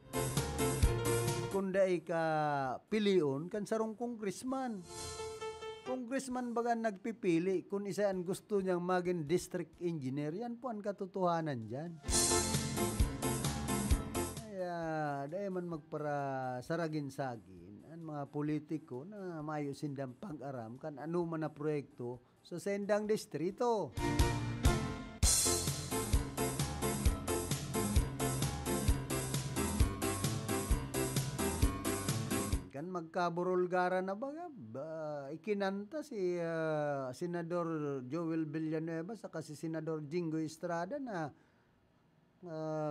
kunday ka pilion kan sarong congressman. Congressman baga nagpipili kung isa ang gusto niyang maging district engineer, yan po ang katotohanan dyan. Kaya dahil man magpara saragin-sagin ang mga politiko na mayo sindang pag-aram kan ano man na proyekto sa sendang distrito. Kan magkaburulgara na baga, ikinanta si Senador Joel Villanueva saka si Senador Jingo Estrada na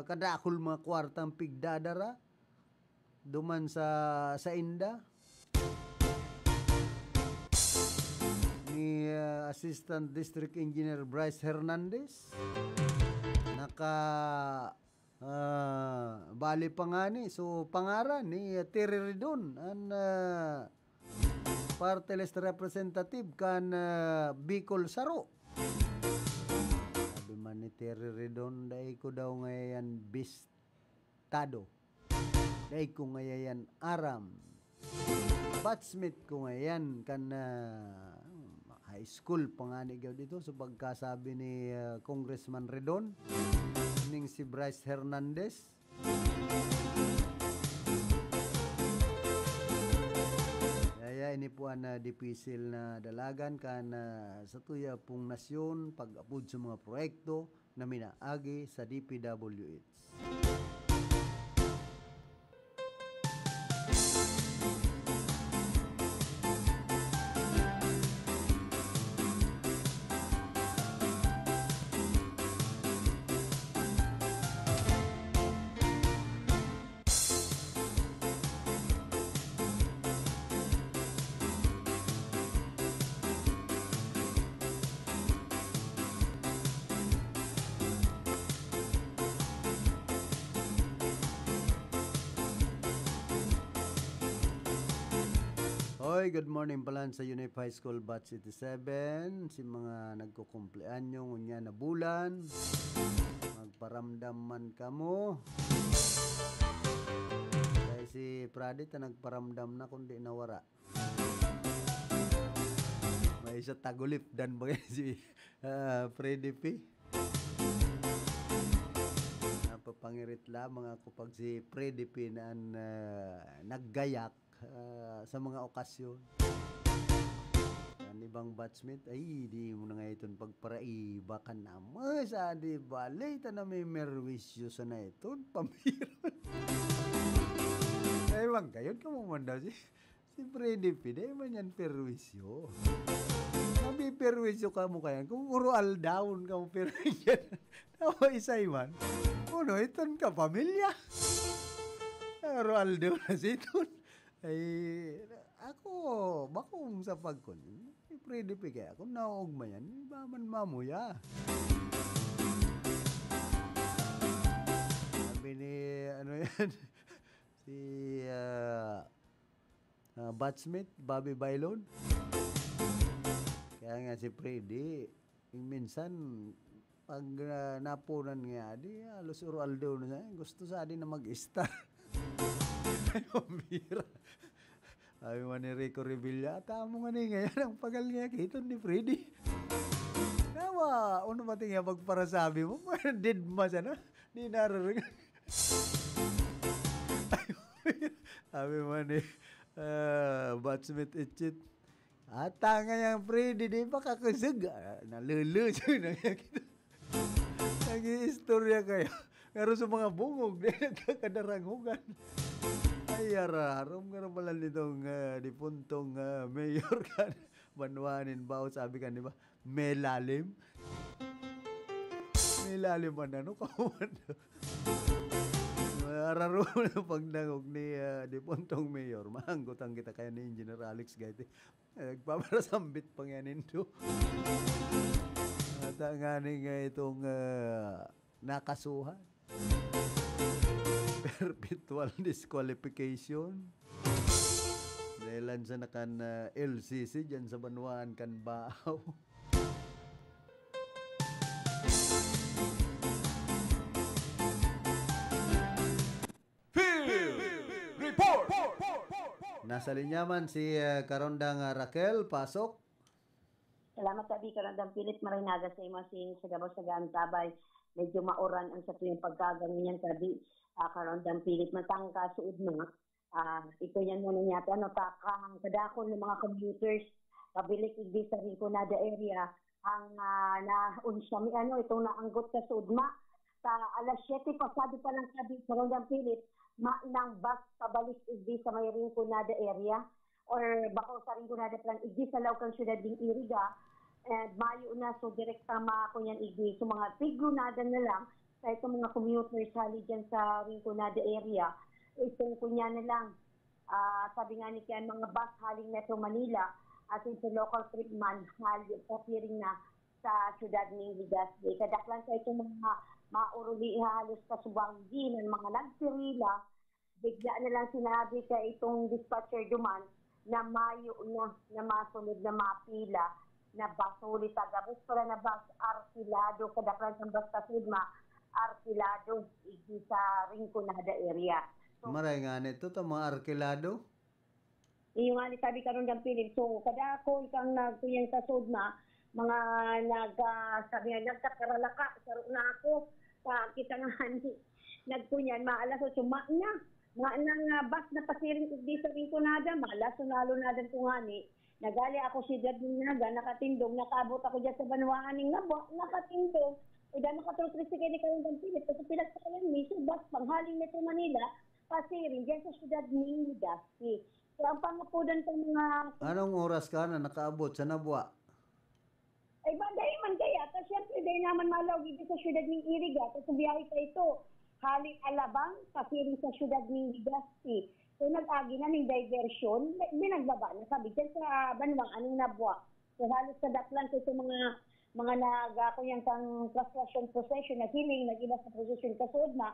kadakol mga kwartang pigdadara duman sa Inda ni Assistant District Engineer Bryce Hernandez bali pa nga ni so pangaran ni Terry Redon ang party list representative kan Bicol Saro. Sabi man ni Terry Redon dahil ko daw ngayon bistado dahil ko ngayon aram batchmate ko ngayon kan high school panganigaw dito so pagkasabi ni Congressman Redon ning si Bryce Hernandez. Kaya ini po ang dipisil na dalagan kan sa tuya pong nasyon pag-apod sa mga proyekto na minaagi sa DPWH. Hoy, good morning pala sa Unip High School Batch 87. Si mga nagkukumpleanyo ngunya na bulan. Magparamdam man kamo. Kaya si Pradit na nagparamdam na kundi nawara. May isa tagulip dan bagay si Freddy P. Napapangirit lamang ako pag si Freddy P na naggayak sa mga okasyon. Ang ibang batchmate, ay, di mo na nga itong pagparaiba ka naman. Sa di balay, ta na may merwisyo sa na itong pamiron. Ay, bang kayo, kamumanda si Freddy P, di man yan perwisyo. Nabi perwisyo ka mo kaya, kung urual down ka mo perwisyo. Tawa isa man. Uno, itong ka pamilya. Urual down na si itong. Ay, ako, bakong sa pagkon, Freddy P kaya, kung naugma yan, iba man mamuya. Sabi ni, ano yan, si batchmate, Bobby Bailon. Kaya nga si Freddy, minsan, pag napunan nga, di halos uraldo na siya, gusto sa atin na mag-star. Mira. Ay mo ni Rico Revilla, tamo nga ni ngayon ang pagal niya kiton ni Freddy. Nawa, ano ba tingin pagparasabi mo? Dead ma siya na. Di nararing. Sabi mo ni batchmate Itchit. Ata nga yung Freddy, di pa kakusag. Nalulu siya na kita. Nag-i-istorya kayo. Pero sa mga bungog, di nagkakadarangugan. Ay, haram nga pala nitong dipuntong mayor kan. Banwanin ba? Sabi ka, di ba? Melalim. Melalim man ano? Kamando. Araro na pagdangog ni dipuntong mayor. Mahanggutang kita kaya ni Engineer Alex Gaite. Nagpaparasambit pang yanin to. At nga itong nakasuhan. Perpetual disqualification. Dahilan sa nakan LCC dyan sa Banwaan kan Baaw. Report! Nasa linyaman si Karondang Raquel, pasok. Salamat sabi Karondang Pilit Marinaga sa imasing sa gabaw sa Tabay. Medyo mauran ang sa tuwing pagkaganyan sabi Karondang Pilit matangka suod na. Ito yan muna niya ano takang kadakon ng mga commuters pabilik igdi sa Rinconada area ang naunsami itong naanggot sa Sudma sa alas 7 pasado pa lang sabi Karondang Pilit nang bus pabalik igdi sa may Rinconada area or bako sa Rinconada plan igdi sa Laucan Ciudad ng Iriga and mayo na so direkta makunyan igdi so mga Rinconada na lang sa itong mga commuters hali dyan sa Rinconada area itong kunya na lang sabi nga ni Kian mga bus haling Metro Manila at sa local trip man haling papiring na sa syudad ng Legazpi kadaklan sa itong mga mauruli halos kasubanggi ng mga nagtirila bigla na lang sinabi ka itong dispatcher duman na mayo na masunod na mapila na bus ulit tagabos para na bus arkilado kadaklan sa basta Sudma arkilado igi sa Rinconada area. So, maray nga nito ta mga arkilado. Iyo nga ni sabi Karondang Pilit. So kada ko ikang nagtuyang sa Sudma mga sabi nga nagkakaralaka saro na ako sa kita nga ni nagkunyan maalas o na nang bus na pasiring igdi sa Rinconada maalas nalo na dan tungani nagali ako si Dad Naga nakatindog nakaabot ako diyan sa Banwaan ning nakatindog ida nakatulog kay ni Karondang Pilit kasi pilat sa kayan may bus panghaling Metro Manila pasiring diyan sa syudad ng Legazpi. So ang pangapudan sa mga anong oras ka na nakaabot sa Nabwa? Ay banday man kaya kasi syempre dahil naman malaw dito sa syudad ng Iriga kasi biyahe ka ito haling Alabang pasiring sa syudad ng Legazpi. So nag-agi na ng diversion binagbaba na sabi dyan sa Banwang anong Nabwa. So halos sa daklan sa mga nagakuyang kang procession na hiling nag-iba sa procession kasod na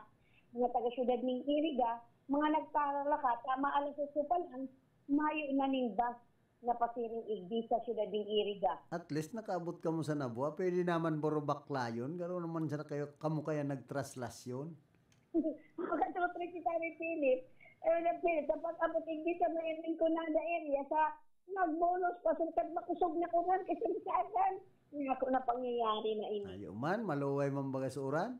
mga taga-syudad ng Iriga, mga nagparalaka, tama alas 8 pa lang, mayo na ning bus na pasiring igdi sa syudad ng Iriga. At least nakaabot ka mo sa Nabwa, pwede naman borobaklayon, gano'n naman sa kamu kaya nagtraslasyon. Makatotrik si Tari Philip, sa pag-abot igdi sa may Rinconada area, sa nagbonus pa sa makusog na kuran kasi masagan. Hindi ako na pangyayari na ini. Ayaw man, maluway man baga sa uran?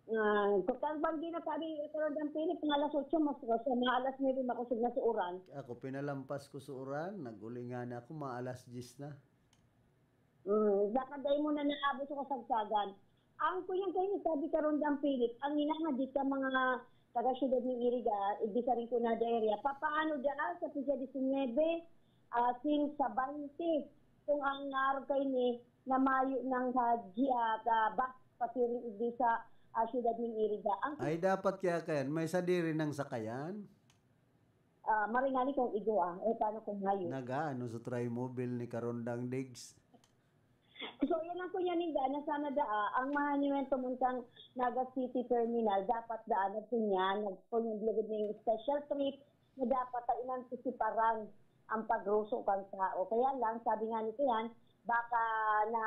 Kung banggi na sabi Karondang Pilit, ng alas 8, mas sa mga alas 9 makusog na sa uran. Ako pinalampas ko sa uran, nagulingan ako, mga alas 10 na. Dapat dahil mo na naabot sa kasagsagan. Ang kuyang kayo sabi Karondang Pilit, ang inangadit ka mga taga-syudad ng Iriga, hindi sa Rinconada area, papaano daan sa Pisa 19, sin sa 20, kung ang naroon kayo ni na mayo ng bus pasiring hindi sa syudad ng Iriga. Ay dapat kaya may sadiri ng sakayan. Maringani kung igo paano kung ngayon? Nagaano sa Trimobile ni Karondang Diggs. So yan ang kunya ninda na sana ang monumento muntang Naga City Terminal dapat daan at nagpunod ng special trip na dapat inantisiparan ang pagruso kang tao. Kaya lang sabi nga nito yan baka na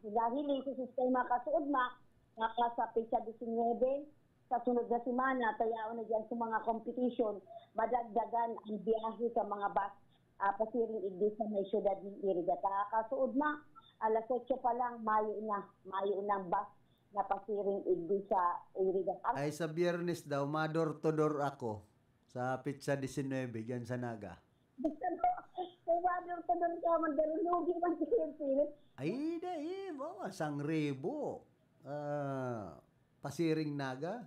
dahil sa sistema kasuodma sa Pisa 19 sa sunod na semana tayaw na dyan sa mga competition madagdagan ang biyahe sa mga bus pasiring igdi sa may syudad ng Iriga. Kasuod na alas 8 pa lang mayo ng bus na pasiring igdi sa Iriga. Ay sa Biyernes daw mador to door ako sa Pizza 19 dyan sa Naga. Mador to door ka mandarunugi man si Philip. Ay dahil bawa 1,000 pasiring Naga.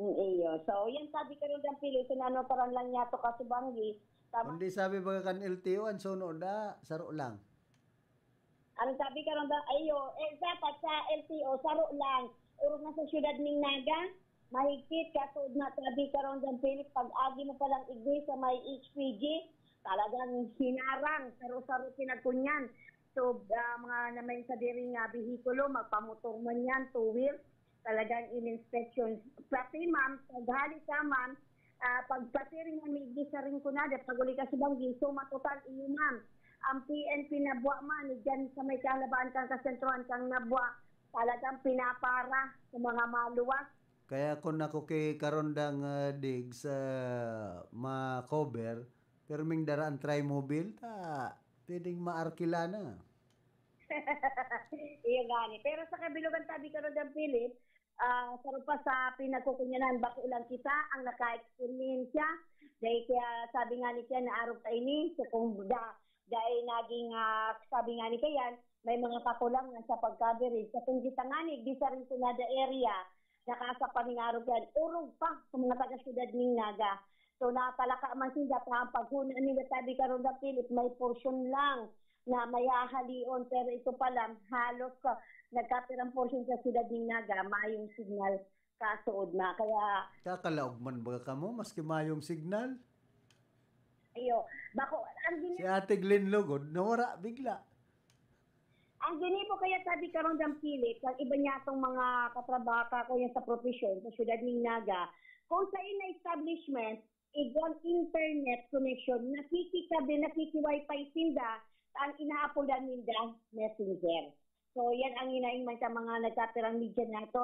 Iyo. So, yan sabi ka rin ng Pilit, sinanotaran lang niya to kasubanggi. Hindi sabi ba kan LTO, ang sunod saro lang. Ano sabi ka rin dapat sa LTO, saro lang. Urog na sa syudad ng Naga, mahigpit, kasud na sabi ka rin ng Pilit, pag-agi mo palang igwi sa may HPG, talagang hinarang, saro-saro pinagkunyan. So, mga naman sa diring bihikulo, magpamotor man yan, two-wheel, talagang in-inspection. Pati ma'am, paghali ka ma'am, pagpasiring ng migdi sa ring kunada, paguli ka sa banggi, so matotal iyo ma'am. Ang PNP na buwa man, dyan sa may kalabaan kang kasentruhan kang nabuwa, talagang pinapara sa mga maluwas. Kaya kung ako kay karondang dig sa ma-cover, pero ming daraan try-mobile, pwedeng maarkila na. Iyo gani. Pero sa kabilugan tabi ka ng Philip, sarap pa sa pinagkukunyanan, bako lang kita ang naka-experiensya. Dahil kaya sabi nga ni kaya na araw ta ini, so kung dahil naging sabi nga ni kaya, may mga kakulang na sa pag-coverage. Sa kung kita nga ni, di sa rin sunada area, nakasa pa ng araw yan, urog pa sa mga taga-syudad ng Naga. So nakalaka man sila ang paghuna nila tabi karon da Philip, may portion lang na may hahalion, pero ito pa lang halos nagkapirang portion sa syudad ng Naga, mayong signal kasuod na. Kaya Kakalaog man ba ka mo, maski mayong signal? ayo, bako ang Si Ate Glenn Lugod, nawara bigla. Ang ginipo kaya sabi karon ng Philip, ang iba niya itong mga katrabaka ko yan sa profesyon sa syudad ng Naga, kung sa ina-establishment, igon internet connection, nakikikabi, nakiki-wifi sinda, ang inaapulan nila messenger. So yan ang inaingman sa mga nagkatirang media na ito,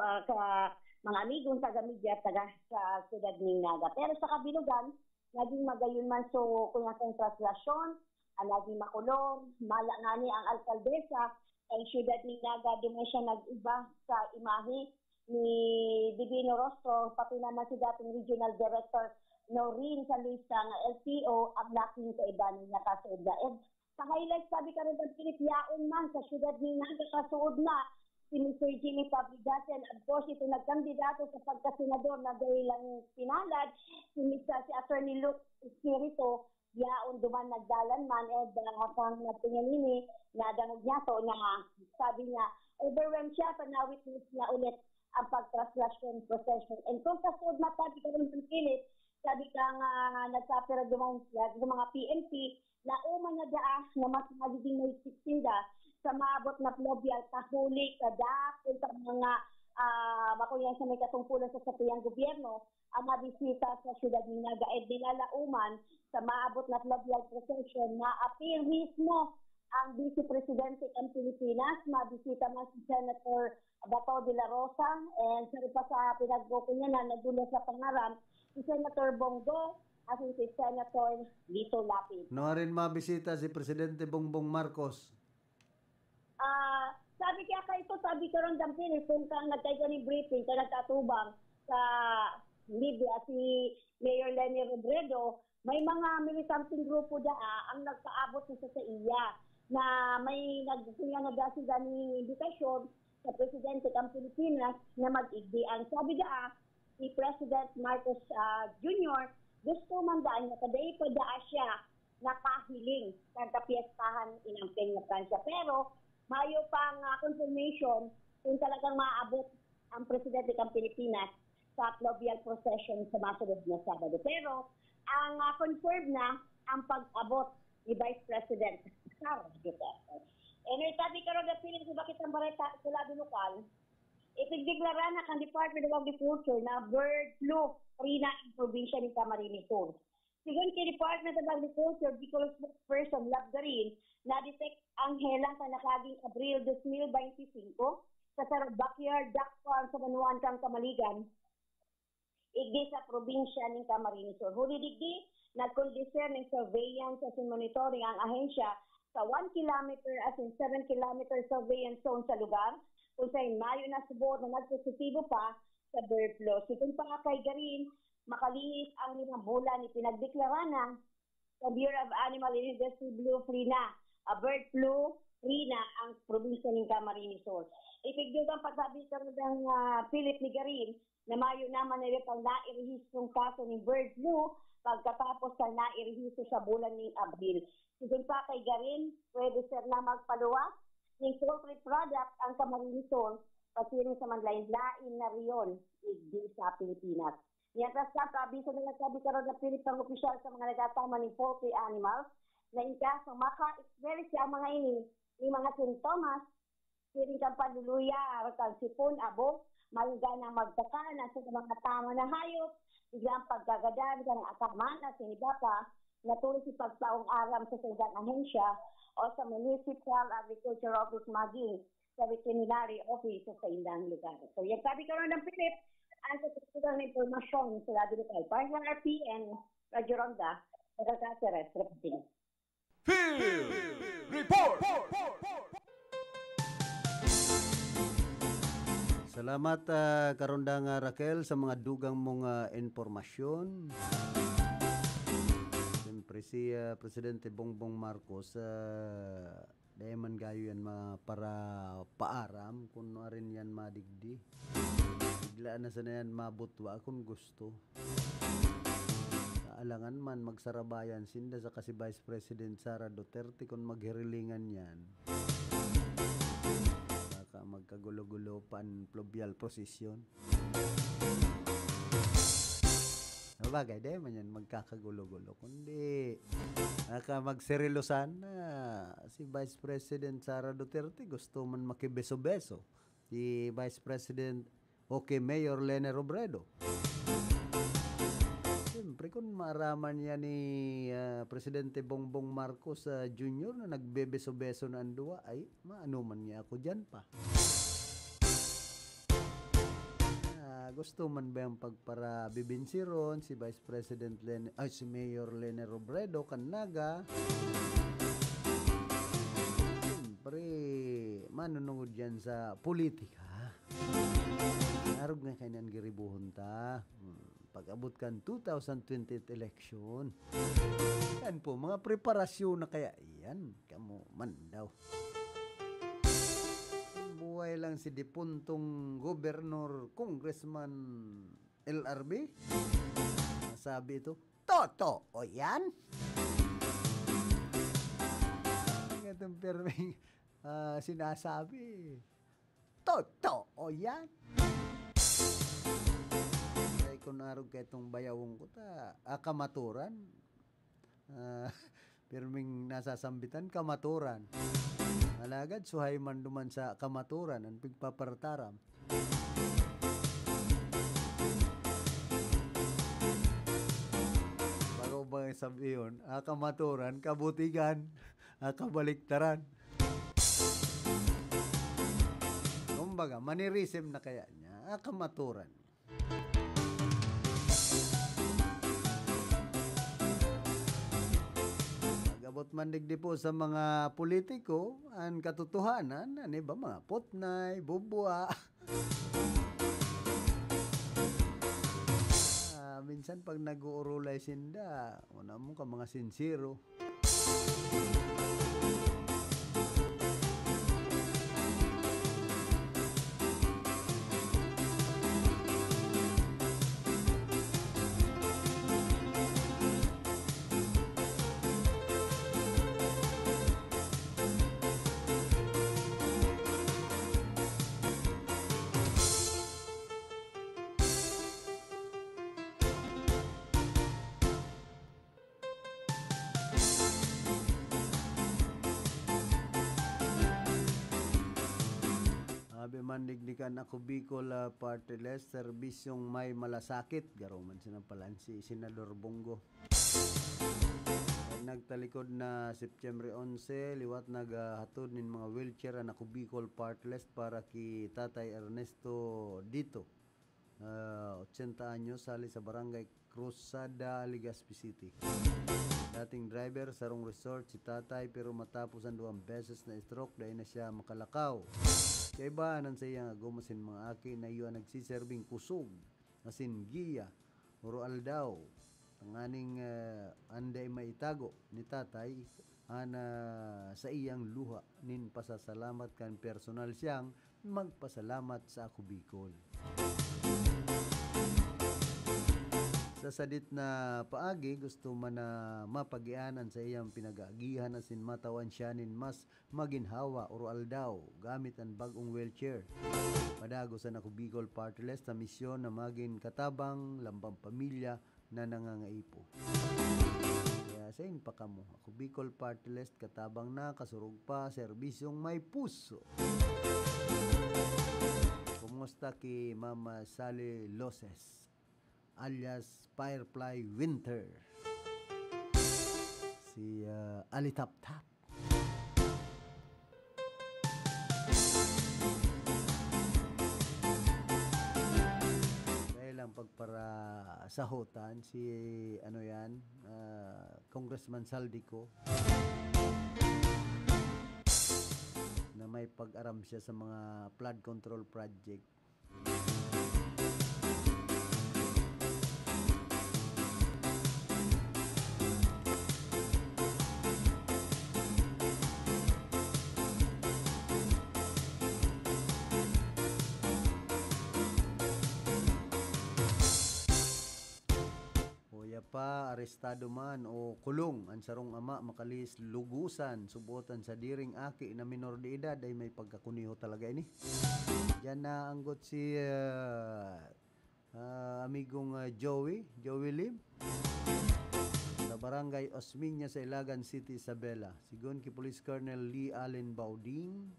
mga amigong taga-media taga sa syudad ng Naga. Pero sa kabilugan, naging magayon man so kung ang translasyon, naging makulong, mala nga ni ang alkaldesa, ang syudad ng Naga, duman siya nag-iba sa imahe ni Divino Rostro, pati naman si dating regional director Noreen sa lista ng LTO, ang laking kaiba niya kasuod na. Sa highlights, sabi ka rin ng Pilipyaon man sa syudad ng Naga, kasuod na si Mr. Jimmy Pabligasen. Of course, ito nagkandidato sa pagkasenador na dahil lang pinalad, si Attorney Luke Espiritu, yaon duman nagdalan man, kang nagtinganini, nadangog niya to na sabi niya, overwhelmed siya, panawitness niya ulit ang pag-translation procession. And kung kasuod na sabi ka rin ng Philip, sabi ka nga nagsapira duman siya, ng mga PNP, na uman na daa na mas magiging may siksinda sa maabot na pluvial kahuli, kadapon sa mga makuyan sa may katungkulan sa sapiyang gobyerno, ang mabisita sa syudad ng Naga ay dinalauman sa maabot na pluvial procession na appeal mismo ang Vice Presidente ng Pilipinas, mabisita man si Senator Bato de la Rosa, and sa pa sa pinag-goko niya na nagdula sa pangaran, si Senator Bongo, at si Senator Lito Lapid. Rin mabisita si Presidente Bongbong Marcos. Sabi kaya ito, sabi ko rin dampin, kung kang nagkaiga ni briefing, kaya nagkatubang sa Libya, si Mayor Lenny Robredo, may mga militanting grupo ang nagpaabot sa iya na may nagdasi ganing indikasyon sa Presidente ng Pilipinas na mag-igdian. Sabi si President Marcos Jr., gusto man daan niya, kaday pa siya nakahiling sa kapiestahan inang Peña Francia. Pero mayo pang confirmation kung talagang maabot ang Presidente ng Pilipinas sa pluvial procession sa masunod na Sabado. Pero ang confirmed na ang pag-abot ni Vice President Sara Duterte. Sabi ka rin na piling sa bakit ang bareta sa labi lokal, ipigdeklara na kang Department of Agriculture na bird flu free na ang probinsya ng Camarines Sur. Sigun kay Department of Agriculture, Bicol spokesperson Lab Garin, na-detect ang helang sa nakaging Abril 2025 sa backyard duck farm sa Manuan kang Kamaligan, igdi sa probinsya ng Camarines Sur. Huli digdi, nagkondisyon ng surveillance at monitoring ang ahensya sa 1 kilometer as in 7 kilometer surveillance zone sa lugar, kung sa Mayo na subot na nagpositibo pa sa bird flu. Sigun pa kay Garin, makalihis ang 5 bulan ni pinagdeklara na sa Bureau of Animal and Industry Blue free na, bird flu free na ang probinsya ng Camarines Sur. Ipigdugang pagsabi ka ng Philip ni Garin na Mayo naman na pang nairehistong kaso ng bird flu pagkatapos sa nairehistro sa bulan ng Abril. Sigun pa kay Garin, pwede sir na magpaluwas ng poultry product ang Camarines Sur pasirin sa manlain-lain na riyon igdi sa Pilipinas. Niyatras na, abiso na nagsabi karon na Pilipang opisyal sa mga nagatama ng poultry animals na in kaso maka-experience ang mga ini ng mga sintomas, siring kang panluluya, kang sipon, abo, malga na magtaka na sa mga tama na hayop, biglang pagkagadan ng akamana sa iba pa, natuloy si pagtaong aram sa sindang ahensya o sa Municipal Agriculture Office maging sa veterinary office sa indang lugar. So, yung sabi ko ng Philip, ang sa ng informasyon sa Radio Local, Partner RPN, Radio Ronda, Cáceres, representing. Report! Salamat karundang Raquel sa mga dugang mong informasyon. Siyempre si Presidente Bongbong Marcos dahil man gayo yan para paaram kung rin yan madigdi. Biglaan na sana yan mabutwa kung gusto. Alangan man magsarabayan sinda sa kasi Vice President Sara Duterte kung maghirilingan yan. Baka magkagulo-gulo pan pluvial procession. Bagay, dahil man yan magkakagulo-gulo. Kundi baka magserilosan na si Vice President Sara Duterte gusto man makibeso-beso si Vice President Mayor Lene Robredo. Siyempre, kung maaraman niya ni Presidente Bongbong Marcos Jr. na nagbebeso-beso na ang duwa, ay maanuman niya ako dyan pa. Gusto man ba yung pagpara bibinsi ron si Vice President si Mayor Lene Robredo Kanaga? Siyempre, manunungod yan sa politika. Narog nga kainan giribuhon ta. Pag-abot kan 2020 election. Yan po, mga preparasyon na kaya yan. Kamu man daw. Buhay lang si dipuntong Gobernador Congressman LRB. Sabi ito, Toto, o yan? Itong perming sinasabi, Toto, o yan? Kung narog ka itong bayawong ko ta, kamaturan. Pirming nasasambitan, kamaturan. Alagad, suhay man duman sa kamaturan, ang pigpapartaram. Bago ba sabi yun, kamaturan, kabutigan, kabaliktaran. Kumbaga, manirism na kaya niya, kamaturan. Abot man digdi po sa mga politiko ang katotohanan, ano ba mga potnay, bubwa. Minsan pag nag-uurulay sinda, una mo ka mga sincero. Mandigdikan ako Bicol Party List, serbisyong may malasakit. Garo man sinapalan si Senador Bongo. Nagtalikod na September 11, liwat naghatod nin mga wheelchair ang ako Bicol Party List para ki Tatay Ernesto dito. 80 anyos, sali sa barangay Cruzada, Legazpi City. Dating driver sa Rong Resort si Tatay pero matapos ang 2 beses na stroke dahil na siya makalakaw. Kaya ba nan sa iyang agumasin mga aki na iyo nagsiserving kusog, asin giya, urual daw, ang aning anday maitago ni Tatay ana sa iyang luha nin pasasalamat kan personal siyang magpasalamat sa ako Bicol. Sa sadit na paagi, gusto man na mapagianan sa iyang pinag-aagihan asin matawan siya nin mas maginhawa oral daw gamit ang bagong wheelchair. Padago sa Ako Bicol Party List na misyon na maging katabang lambang pamilya na nangangaipo. Kaya sa pa kamo, Ako Bicol Party List katabang na kasurog pa serbisyong may puso. Kumusta ki Mama Sally Loses? alias Firefly Winter. Si Ali Tap Tap. Dahil lang pagpara sahutan si Congressman Saldico na may pag-aram siya sa mga flood control project. Pa arestado man o kulong ang sarong ama makalis lugusan subutan sa diring aki na minor de edad ay may pagkakuniho talaga ini. Diyan na anggot si amigong Joey Lim sa barangay Osmiña sa Ilagan City, Isabela. Sigon ki Police Colonel Lee Allen Bauding,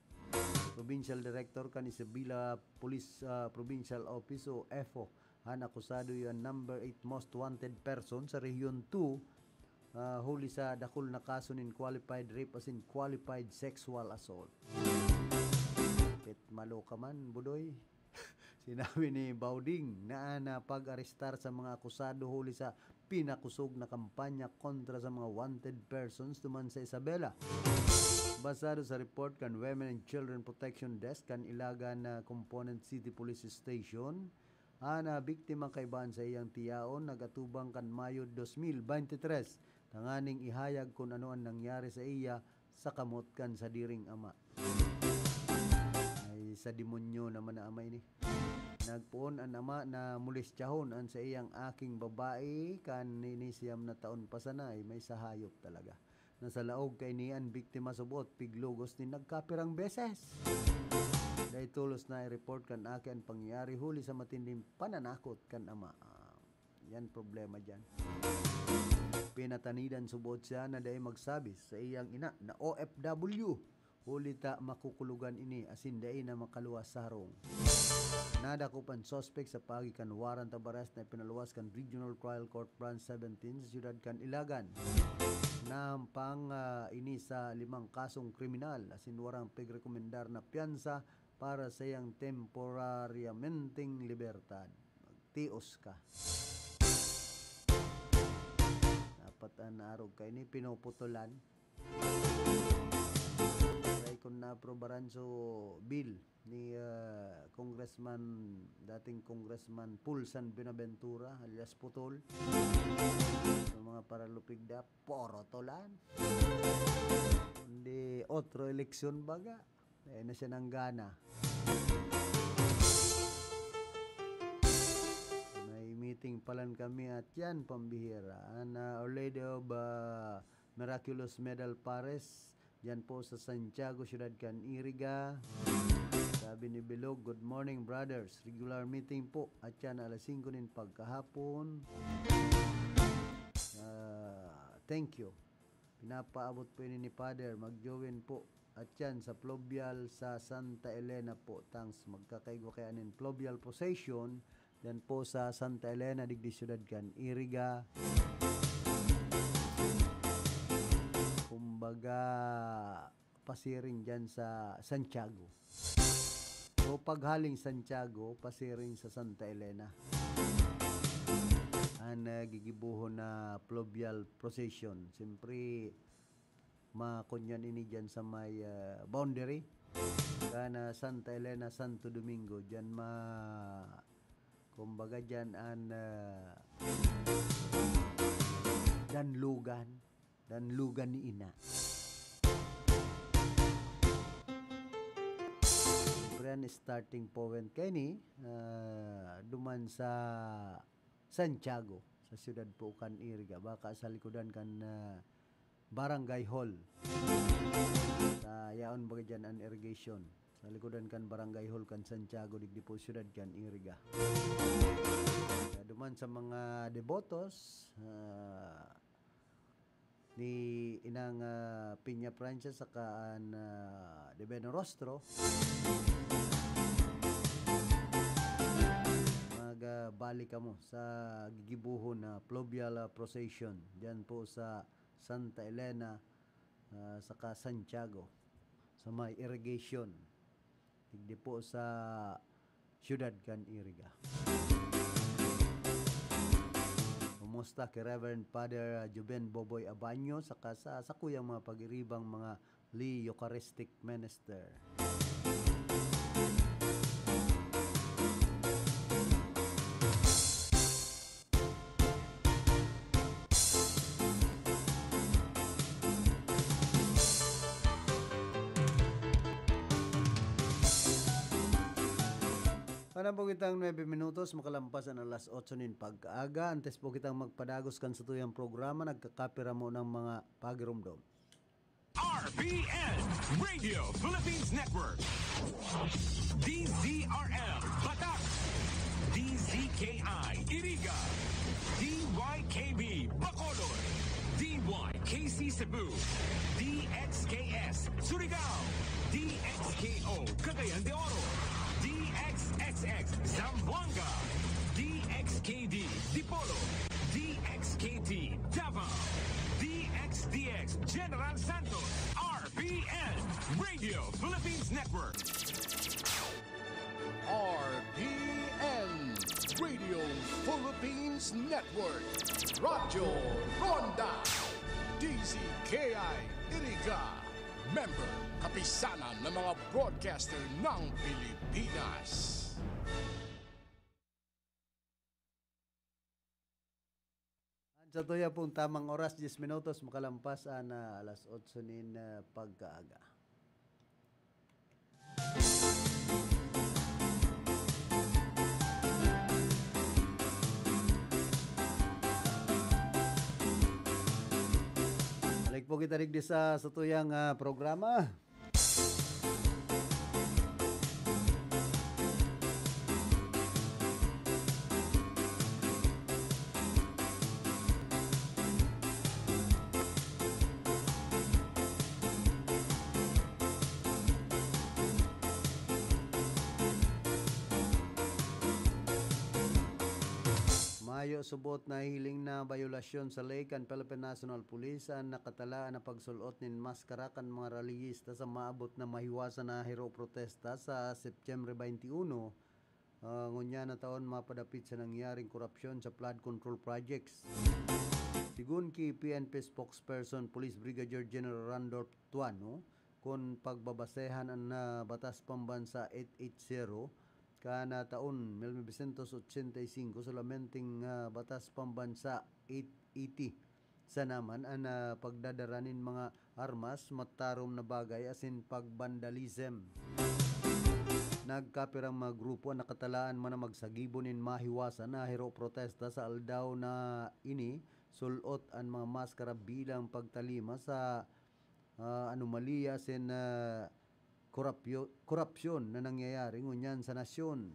Provincial Director kan Isabela Police Provincial Office o EFO. Han akusado yung number 8 most wanted person sa Region 2 huli sa dakul na kaso nin qualified rape as in qualified sexual assault. Pit malo ka man, budoy. Sinabi ni Bauding na pag-arestar sa mga akusado huli sa pinakusog na kampanya kontra sa mga wanted persons duman sa Isabela. Basado sa report kan Women and Children Protection Desk kan Ilagan na Component City Police Station, ana biktima kaibahan sa iyang tiyaon nagatubang kan Mayo 2023 tanganing ihayag kung ano ang nangyari sa iya sa kamot kan sa diring ama. Ay sa demonyo naman na ama ini. Nagpuon ang ama na mulistyahon ang sa iyang aking babae kan ninisiyam na taon pa sanay may sahayop talaga. Nasa laog kay niyan biktima subot piglugos ni nagkapirang beses. Dahil tulos na i-report kan aki ang pangyayari huli sa matinding pananakot kan ama. Yan problema dyan. Pinatanidan subot siya na dahil magsabi sa iyang ina na OFW. Huli ta makukulugan ini asin dahil na makaluwas sa harong. Nadakupan suspect sa pagikan warrant of arrest na pinaluwas kan Regional Trial Court Branch 17 sa siyudad kan Ilagan. Nampang ini sa 5 kasong kriminal asin warang pagrekomendar na piyansa para sa iyang temporaryamenting libertad. Magtios ka. Dapat na arog ka ini pinuputulan. Kaya kung na-aprobaran so bill ni dating Congressman Pulsan Binaventura alias Putol. Sa mga paralupigda, poro tolan. Kundi otro eleksyon baga. Dahil na siya ng gana. May meeting palan kami at yan pambihira. Our Lady of Miraculous Medal Pares yan po sa Santiago, Ciudad Can Iriga. Sabi ni Bilog, good morning brothers. Regular meeting po. At yan alas 5 nin pagkahapon. Thank you. Pinapaabot po ini ni Father. Mag-join po. At yan sa Pluvial sa Santa Elena po. Thanks. Magkakaigo kaya nin Pluvial Possession. Yan po sa Santa Elena, digdi Ciudad Can Iriga. Kumbaga pasiring dyan sa Santiago. O paghaling Santiago, pasiring sa Santa Elena. Ang gigibuhon na Pluvial Procession. Siyempre, makunyan ini dyan sa may boundary kana Santa Elena, Santo Domingo dyan kumbaga dyan ang danlugan ni ina. Siyempre starting point kay ni duman sa Santiago sa siyudad po kan Iriga baka sa likodan kan Barangay Hall. Sa yaon baga dyan ang irrigation. Sa likodan kan Barangay Hall kan Santiago, digdi po siyudad kan Iriga. Duman sa mga debotos ni inang Piña Francia sa kaan de Benorostro. balik mo sa gigibuhon na Pluvial Procession diyan po sa Santa Elena saka Santiago sa may irrigation tigdi po sa Ciudad Can Iriga. Kumusta kay Reverend Father Juben Boboy Abanyo saka sa kuyang mga pag-iribang mga Lee Eucharistic Minister. Para po kitang 9 minutos, makalampas ang alas 8 nin pag-aga. Antes po kitang magpadagos kan sa tuyang programa, nagkakapira mo ng mga pagirumdom. RBN Radio Philippines Network, DZRL Batak, DZKI Iriga, DYKB Bacolod, DYKC Cebu, DXKS Surigao, DXKO Cagayan de Oro, DXXX Zamboanga, DXKD Dipolo, DXKT Davao, DXDX General Santos, RBN Radio Philippines Network. RBN Radio Philippines Network, Radyo Ronda, DZKI Iriga, member kapisanan ng mga broadcaster ng Pilipinas. Sa tuya pong tamang oras, 10 minutos, makalampas na alas 8 nin pagkaaga. Balik po kita digdi sa tuyang programa. Mayo subot na hiling na violasyon sa lake and Philippine National Police ang nakatalaan na pagsulot nin maskara kan mga reliyista sa maabot na mahiwasan na hero protesta sa September 21. Ngunya na taon mapadapit sa nangyaring korupsyon sa flood control projects. Sigun ki PNP spokesperson Police Brigadier General Randolph Tuano, kung pagbabasehan ang batas pambansa 880 kana taon 1985 solamenting batas pambansa 880 sa naman ang pagdadaranin mga armas matarom na bagay asin pagbandalism. Nagkapirang mga grupo ang nakatalaan man na magsagibonin mahiwasan na hero protesta sa aldaw na ini sulot ang mga maskara bilang pagtalima sa anomalya sin korupsyon na nangyayari ngunyan sa nasyon.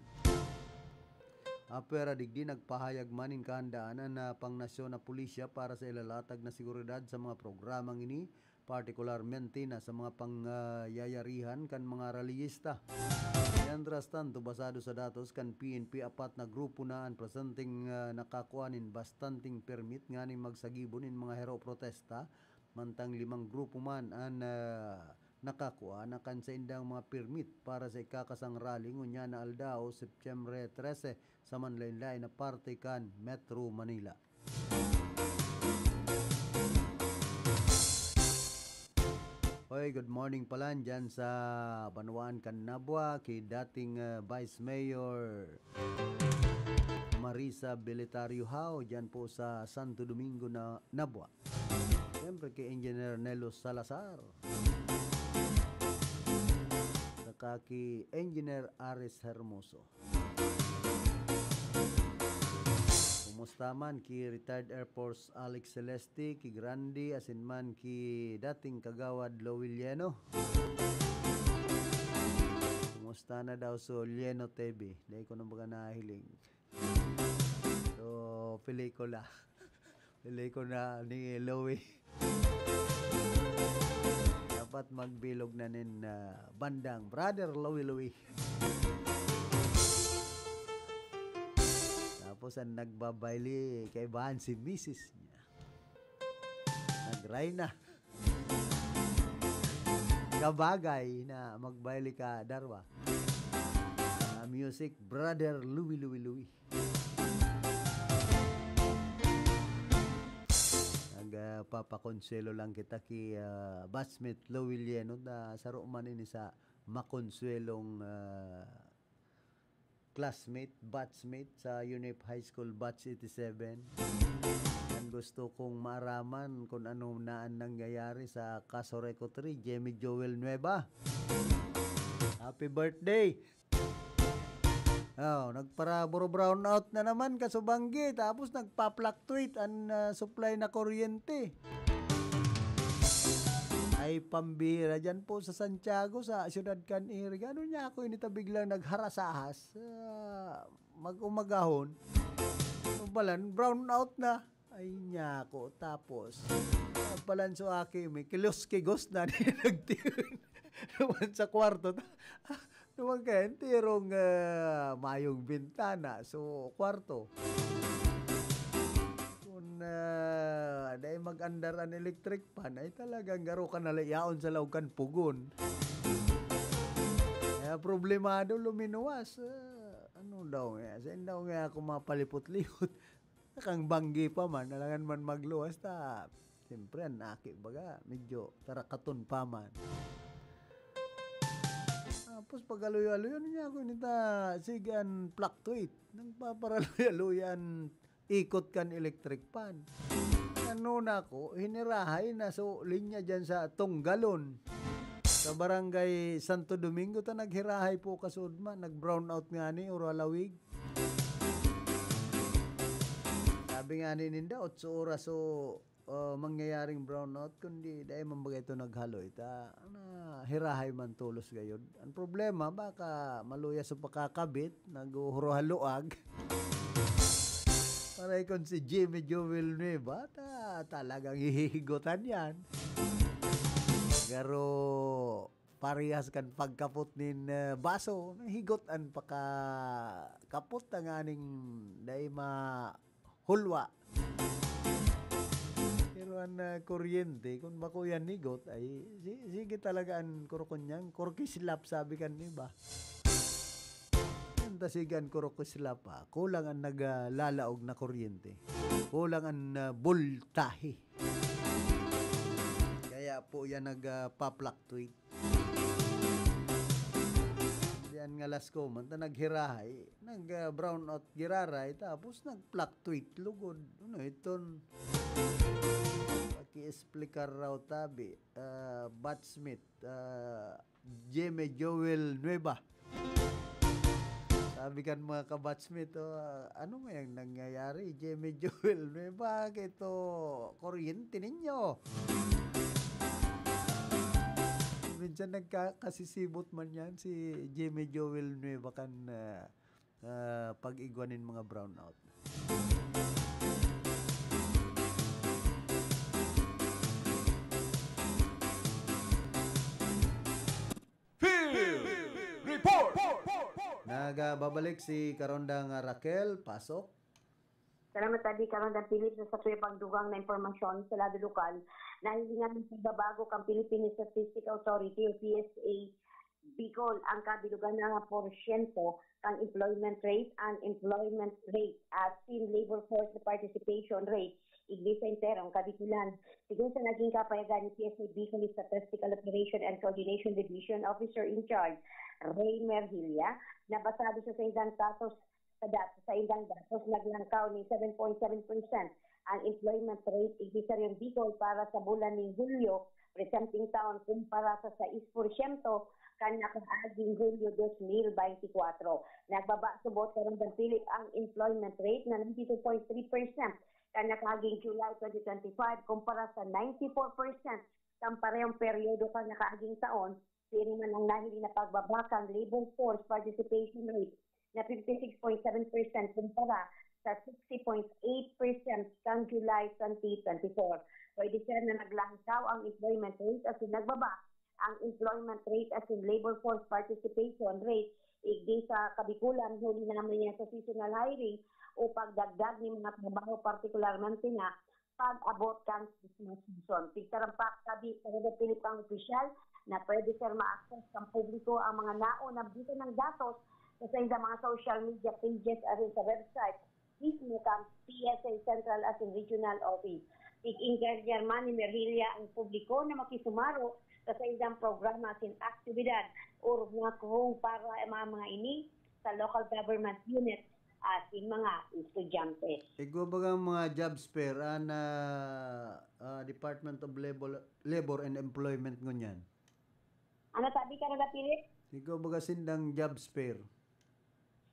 Apera digdi nagpahayag manin kahandaan na pangnasyon na pulisya para sa ilalatag na seguridad sa mga programang ini, partikularmente na sa mga pangyayarihan kan mga reliyista. Mientras tanto, basado sa datos kan PNP, apat na grupo na ang presenting nakakuanin bastanting permit nga ni magsagibonin mga hero protesta, mantang 5 grupo man ang nakakuha na kan sa indang mga permit para sa ikakasang rally ngunya na aldaw September 13 sa manlaylay na parte kan Metro Manila. Hoy, good morning pala dyan sa Banuan kan Nabua kay dating Vice Mayor Marisa Belitario Hao dyan po sa Santo Domingo na Nabua. Siyempre kay Engineer Nelo Salazar, kaki Engineer Aris Hermoso. Kumusta man ki retired Air Force Alex Celeste, ki Grandi, asin man ki dating kagawad Lowell Lleno. Kumusta na daw so Lleno TV? Dahil ko na baga nahiling. So, pelikula. Pelikula ni Lowell. Dapat magbilog na nin bandang Brother Louie Louie. Tapos ang nagbabayli kay bahan si Mrs. niya. Nagray na. Kabagay na magbayli ka darwa. Music, Brother Louie. Nagpapakonselo lang kita ki batchmate Louie no da saro man ini sa makonsuelong classmate, batchmate sa UNIP High School Batch 87. Ang gusto kong maaraman kung ano naan nangyayari sa Casoreco 3, Jamie Joel Nueva. Happy birthday! Oh, nagpara-bro brown out na naman kasubanggi tapos nagpa-fluctuate ang supply na kuryente. Ay pambira dyan po sa Santiago, sa Ciudad Canir. Gano'n niya ako inita biglang nagharasahas. Mag-umagahon. Balan, brown out na. Ay niya ako. Tapos, balan so aki, may kilos-kigos na nagtiyon. Naman sa kwarto. Naman kayo, tirong mayong bintana. So, kwarto. Dahil mag-andar ang electric pan ay talagang garo ka nalayaon sa laukan pugon. Kaya problemado luminuwas. Ano daw nga? Saan daw nga ako mapalipot-lipot? Nakang banggi pa man, nalangan man magluwas ta. Siyempre, ang aki baga, medyo tarakaton pa man. Tapos pag-aluy-aluyan niya ako nita, sigan fluctuate. Nang paparaluy-aluyan ikot kan electric pan. Ano na ako, hinirahay na so linya dyan sa Tunggalon. Sa barangay Santo Domingo ta naghirahay po kasudma, nag-brown out nga ni Uralawig. Sabi nga ni Ninda, 8 oras so mangyayaring brown out, kundi dahil mambagay ito naghaloy. Hirahay man tulos gayod. Ang problema, baka maluya sa pakakabit, nag-uhuruhaluag. Paray kung si Jamie Joel Nueva, talagang hihigotan yan. Pero parehas kan pagkapot nin baso, higotan pa ka kapot ang aning dahi mahulwa. Pero ang kuryente, kung bako yan higot, ay sige talaga ang kurukonyang, kurkislap sabi kan niba. Tasigan kurukisla pa, kulang ang naglalaog na kuryente. Kulang ang voltahe. Kaya po yan nagpa-fluctuate. Yan nga last comment na naghirahay, nag-brown out giraray, tapos nag-fluctuate lugod. Ano iton? Paki-explicar raw tabi, Batchmate, Jamie Joel Nueva. Sabi kan mga kabatchmate, ano nga yung nangyayari? Jamie Joel Nueva, bakit ito kuryente ninyo? Minsan nagkasisibot man yan si Jamie Joel Nueva kan pag-igwanin mga brownout. Report! Nagbabalik si Karondang Raquel, pasok. Salamat tadi Karondang Philip sa tuyo pagdugang na impormasyon sa lado lokal na hilingan ng pagbabago kang Philippine Statistical Authority o PSA Bicol ang kabilugan na porsyento kang employment rate and employment rate as in labor force participation rate igdi sa interong kabikulan. Sigun sa naging kapayagan ni PSA Bicol Statistical Operation and Coordination Division Officer in Charge Ray Merhilia, na basado sa indang datos naglangkaw ni 7.7% ang employment rate igdi sa Rio Bicol para sa bulan ng Hulyo presenting taon kumpara sa 6% kan nakaaging Hulyo 2024. Nagbaba subot Karondang Philip ang employment rate na 92.3% kan nakaaging July 2025 kumpara sa 94% kan parehong peryodo kan nakaaging taon. Siri man ang nahili na pagbabakang labor force participation rate na 56.7% kumpara sa 60.8% kang July 2024. Pwede siya na naglangkaw ang employment rate as in nagbaba ang employment rate as in labor force participation rate igdi sa kabikulan huli na naman niya sa seasonal hiring o pagdagdag ng mga trabaho partikularmente na pag-abot kang Christmas season. Pigtarampak sabi sa Pilipang opisyal na pwede sir ma-access ng publiko ang mga naon na bito ng datos sa mga social media pages at sa website mismo kang PSA Central as in Regional Office. Pig-encourage man ni Merhilia ang publiko na makisumaro sa isang programa sin aktibidad o mga kuhong para mga ini sa local government unit at mga estudyante. Ego ba mga job fair na Department of Labor and Employment ngunyan? Ano sabi ka na Philip? Ego ba sindang job fair?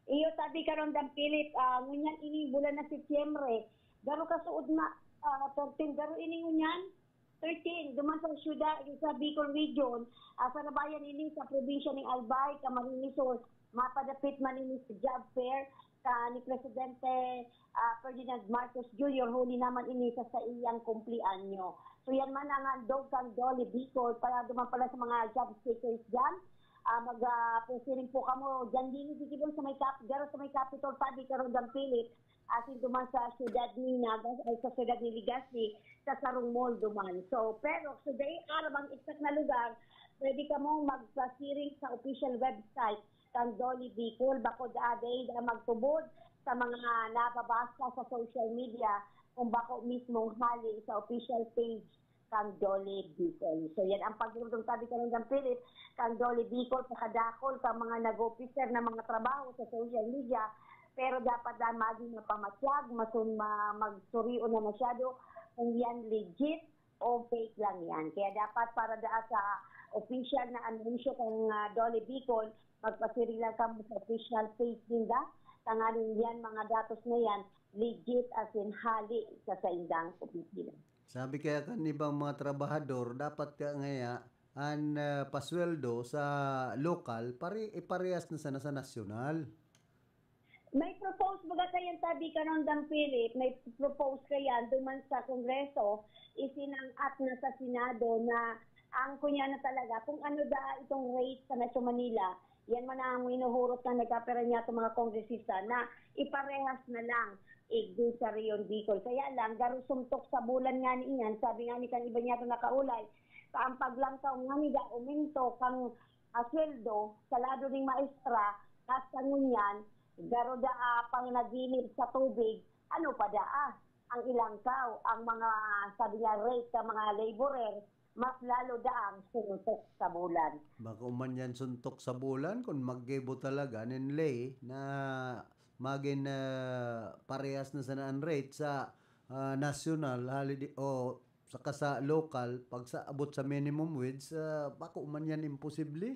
Iyo sabi karon Dan Philip, ngunyan ini bulan na Setyembre. Garo ka suod na 13 garo ini ngunyan 13 duman sa syudad sa Bicol Region, sa nabayan ini sa probinsya ng Albay, Camarines Sur, mapadapit man ini sa job fair ni Presidente Ferdinand Marcos Jr. huli naman ini sa iyang kumplianyo. So yan man ang andog kang Dolly Bicol para duman pala sa mga job seekers dyan. Mag-posiring po kamo dyan din sa may Capitol Padi karon Dan Philip asin duman sa siyudad ni Nagas ay sa siyudad ni Legazpi sa Sarong Mall duman. So pero so day arabang exact na lugar pwede ka mong mag-posiring sa official website kang Dolly Bicol bakod aday na magtubod sa mga nababasa sa social media kung bako mismong hali sa official page kang Dolly Bicol. So yan ang pagdurong sabi ka ng Philip, kang Dolly Bicol sa kadakol sa mga nag-officer na mga trabaho sa social media, pero dapat na maging mapamatyag, magsurion na masyado kung yan legit o fake lang yan. Kaya dapat para sa official na anunsyo kang Dolly Bicol, magpasiri lang ka sa official page nila, tanganin yan mga datos na yan, legit as in hali sa indang opisina. Sabi kaya kan ibang mga trabahador, dapat ka ngaya ang pasweldo sa lokal, iparehas na sana sa nasyonal. May propose baga kayan sabi ka ng Dan Philip, may propose kayan duman sa Kongreso, isinang-at na sa Senado na ang kunya na talaga, kung ano da itong rate sa Metro Manila, yan man ang minuhurot na nagkapera niya itong mga kongresista na iparehas na lang igdo sa Rion Bicol. Kaya lang, garo sumtok sa bulan nga niyan, sabi nga ni kan iba niya ito nakaulay, sa ang paglangkaw nga ni da uminto kang sweldo sa lado ng maestra, hasta ngunyan, garo da panginaginip sa tubig, ano pa da ang ilangkaw, ang mga sabi niya rate sa mga laborer, mas lalo daang suntok sa bulan. Baka man yan suntok sa bulan kung mag-gibo talaga ninlay na maging parehas na sanaan rate sa national holiday o saka sa local pag sa abot sa minimum wage baka man yan imposible.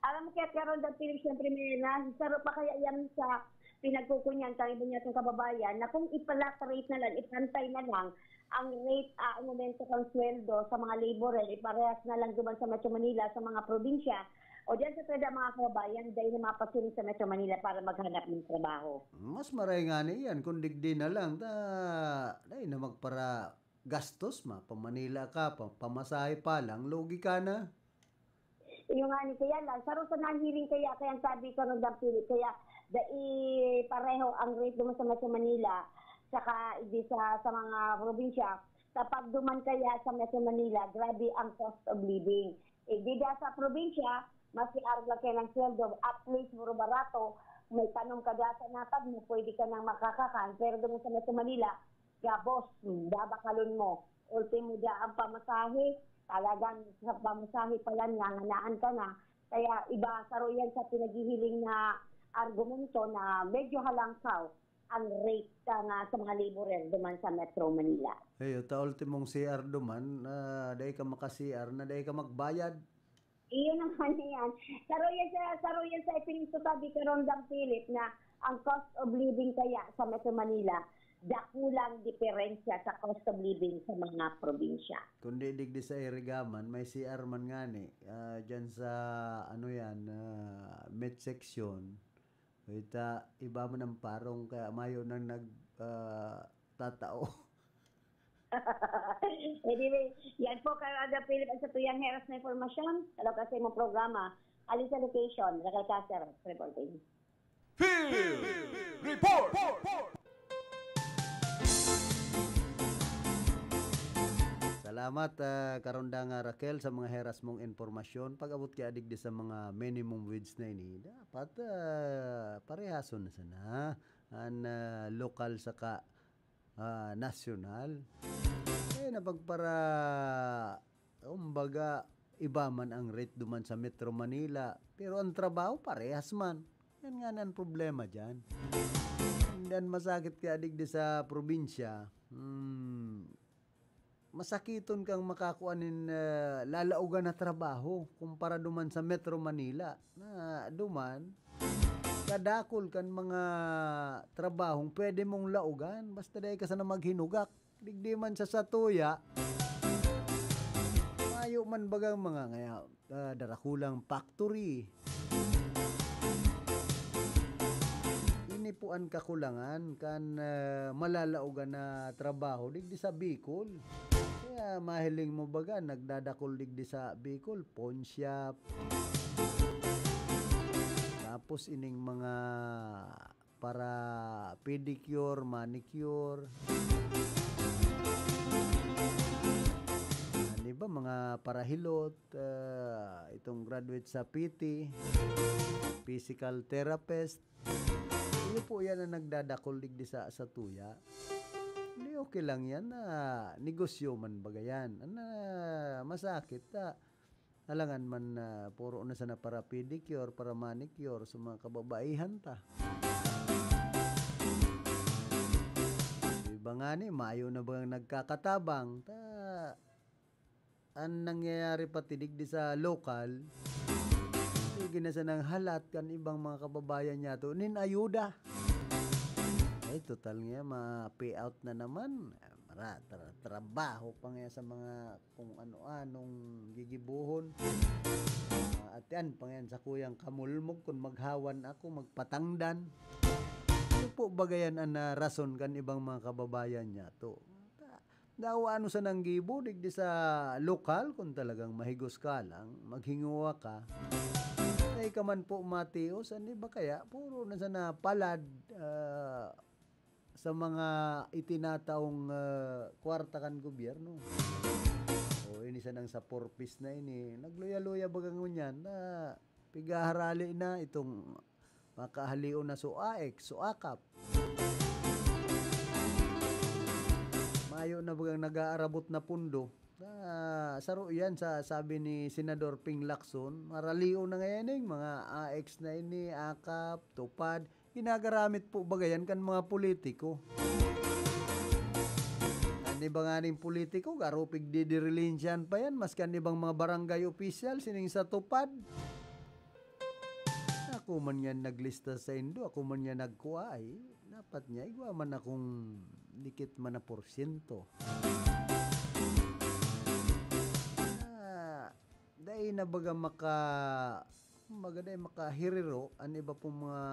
Alam mo kaya karon Dan Philip siyempre may nasaro pa kaya yan sa pinagkukunyan tayo niya itong kababayan na kung ipalak rate na lang, ipantay na lang ang rate, ang momento ng sweldo sa mga laborer, iparehas na lang duman sa Metro Manila, sa mga probinsya, o diyan sa pwede mga kababayan, dahil na mapasunin sa Metro Manila para maghanap ng trabaho. Mas maray nga yan, kung digdi na lang, dahil na magpara gastos pa Manila ka, pamasahe pa lang, logi ka na. Yung nga ni kaya lang, saro sa nahiling kaya sabi ko ng Dan Philip, kaya pareho ang rate duman sa Metro Manila, saka di sa mga probinsya. Kapag duman kaya sa Metro Manila, grabe ang cost of living. Di sa probinsya, mas iarga kayo ng sweldo, at least muro barato, may tanong ka sa natag mo, pwede ka nang makakakan. Pero duman sa Metro Manila, gabos, dabakalon mo. Ultimo ang pamasahe, talagang sa pamasahe pala nanganaan ka na. Kaya iba, saro yan sa pinaghihiling na argumento na medyo halangkaw ang rate sa mga laborer duman sa Metro Manila. Ayo, ultimong CR duman, dahil ka maka-CR na dahil ka magbayad. Iyon naman yan. Saro yan sa ipinito sabi ka ron Dan Philip na ang cost of living kaya sa Metro Manila, dakulang diferensya sa cost of living sa mga probinsya. Kung digdi sa Irigaman, may CR man nga ni, dyan sa midsection, iba mo ng parong kaya mayo nang tatao. Anyway, yan po kada Philip sa tuyang heras na informasyon. Talo kasi mo programa. Alis sa location, Rakal Caceres, reporting. Field Report! Salamat karundang Raquel sa mga heras mong informasyon. Pag-abot kay adig di sa mga minimum wage na ini, dapat parehason na sana ang lokal saka nasyonal. Napagpara umbaga iba man ang rate duman sa Metro Manila, pero ang trabaho parehas man. Yan nga ang problema dyan. Dan masakit kay adig di sa probinsya, masakiton kang makakuanin lalaugan na trabaho kumpara duman sa Metro Manila na duman kadakol kan mga trabahong pwede mong laugan basta dahil ka sana maghinugak digdi man sa satuya mayo man bagang mga ngaya darakulang factory ini po ang kakulangan kan malalaugan na trabaho digdi sa Bicol. Kaya mahiling mo baga nagdadakol digdi sa Bicol, pawn shop. Tapos ining mga para pedicure, manicure. Ano ba mga parahilot, itong graduate sa PT, physical therapist. Iyo po yan ang nagdadakol digdi sa tuya. Hindi okay lang yan na negosyo man bagayan. Masakit alangan man puro na sana para pedicure, para manicure sa mga kababaihan ta. Iba nga ni, mayo na bang nagkakatabang ang nangyayari pati digdi sa lokal sige na sa nang halat kan ibang mga kababayan niya to ninayuda. Ay, total nga, ma-payout na naman. Trabaho pa nga sa mga kung ano-anong gigibuhon. At yan, pa nga sa kuyang kamulmog, kung maghawan ako, magpatangdan. Ano po bagayan ang rason kan ibang mga kababayan niya to? Daw ano sa nanggibo, digdi sa lokal, kung talagang mahigos ka lang, maghinguwa ka. Ay ka man po Mateos, ano ba kaya? Puro na sana palad, sa mga itinataong kwarta kan gobyerno. O ini sanang sa porpis na ini. Nagluya-luya bagang ngunyan na pigaharali na itong makahalio na suakap. Mayo na bagang nag-aarabot na pundo. Saro yan sa sabi ni Senador Ping Lacson. Maraliw na ngayon mga AX na ini, akap, tupad. Ginagaramit po bagayan kan mga politiko. Ano ba nga rin politiko? Garupig didirilinsiyan pa yan. Mas kan ibang mga barangay official sining sa tupad. Ako man yan naglista sa Indo. Ako man yan nagkuha ay. Dapat niya. Igwa man akong dikit man na porsyento. Dahil na baga makahiriro. Ano ba pong mga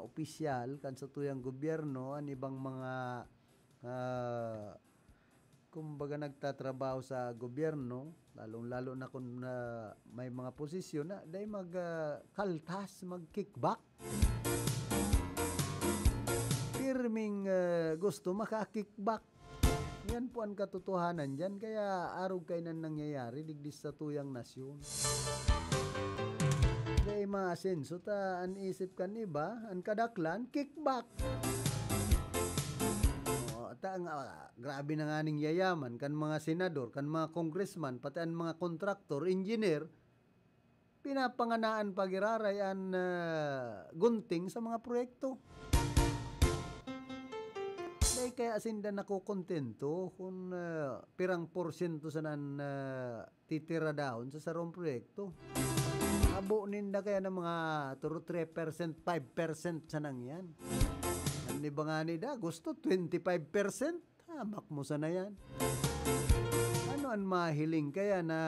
opisyal kan sa tuyang gobyerno ang ibang mga kumbaga nagtatrabaho sa gobyerno lalong-lalo na kung may mga posisyon na dahil magkaltas, mag-kickback pirming gusto maka-kickback yan po ang katotohanan dyan kaya arog kayo na nangyayari digdi sa tuyang nasyon. Dahil maasenso ta ang isip kan iba, ang kadaklan, kickback. Grabe na nga ning yayaman, kan mga senador, kan mga congressman, pati ang mga kontraktor, engineer, pinapanganaan pagiraray ang gunting sa mga proyekto. Dahil kaya asinda nakukontento kung pirang porsyento sa nan titira daon sa sarong proyekto. Abo ninda kaya ng mga 3%, 5% sa nang yan. Ano ba nga nida? Gusto 25%? Hamak mo sana yan. Ano ang mahiling kaya na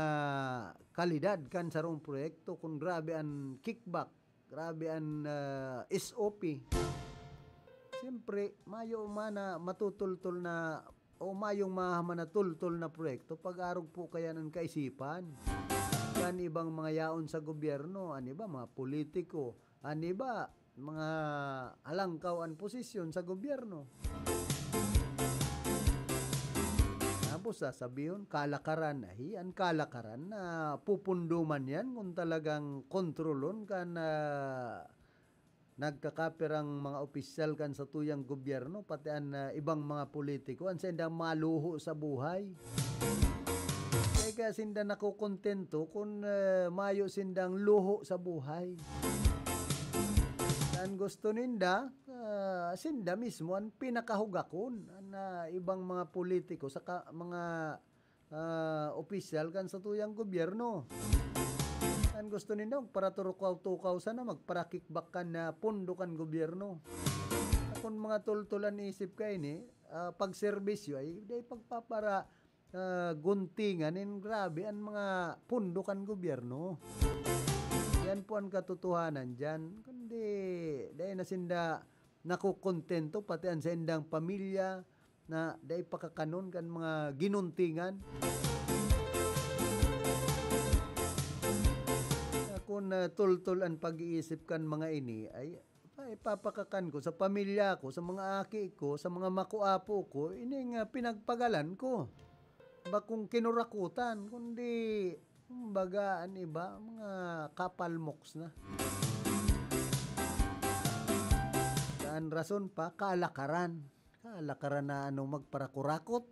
kalidad kan sarong proyekto kung grabe ang kickback, grabe ang SOP. Siyempre, mayo mana matutultol na o mayong mahamanatultol na proyekto pag-arog po kaya ng kaisipan. Yan ibang mga yaon sa gobyerno, ani ba mga politiko, ani ba mga alangkawan posisyon sa gobyerno. Tapos sasabihin, kalakaran. Ang kalakaran na pupunduman yan kung talagang kontrolon ka na nagkakapirang mga opisyal kan sa tuyang gobyerno, pati ang ibang mga politiko, ang sindang maluho sa buhay. Kaya sinda nakukontento kung mayo sindang luho sa buhay. Dan gusto ninda, sinda mismo ang pinakahugakon na ibang mga politiko sa mga opisyal kan sa tuyang gobyerno. Ang gusto ninyo, para turukaw-tukaw sana, magparakikbak ka na pundo kan gobyerno. Kung mga tultulan isip ka ini, pag-servisyo ay pagpapara guntingan, grabe ang mga pundo kan gobyerno. Yan po ang katotohanan dyan. Kundi, dahil na sinda nakukontento, pati ang sendang pamilya, na dahil pakakanon kan mga ginuntingan. Kung tultul ang pag-iisip kan mga ini ay ipapakakan ko sa pamilya ko, sa mga aki ko, sa mga makuapo ko, ini nga pinagpagalan ko. Ba kung kinurakutan, kundi bagaan iba, mga kapalmoks na. Saan rason pa? Kalakaran. Kalakaran na magparakurakot.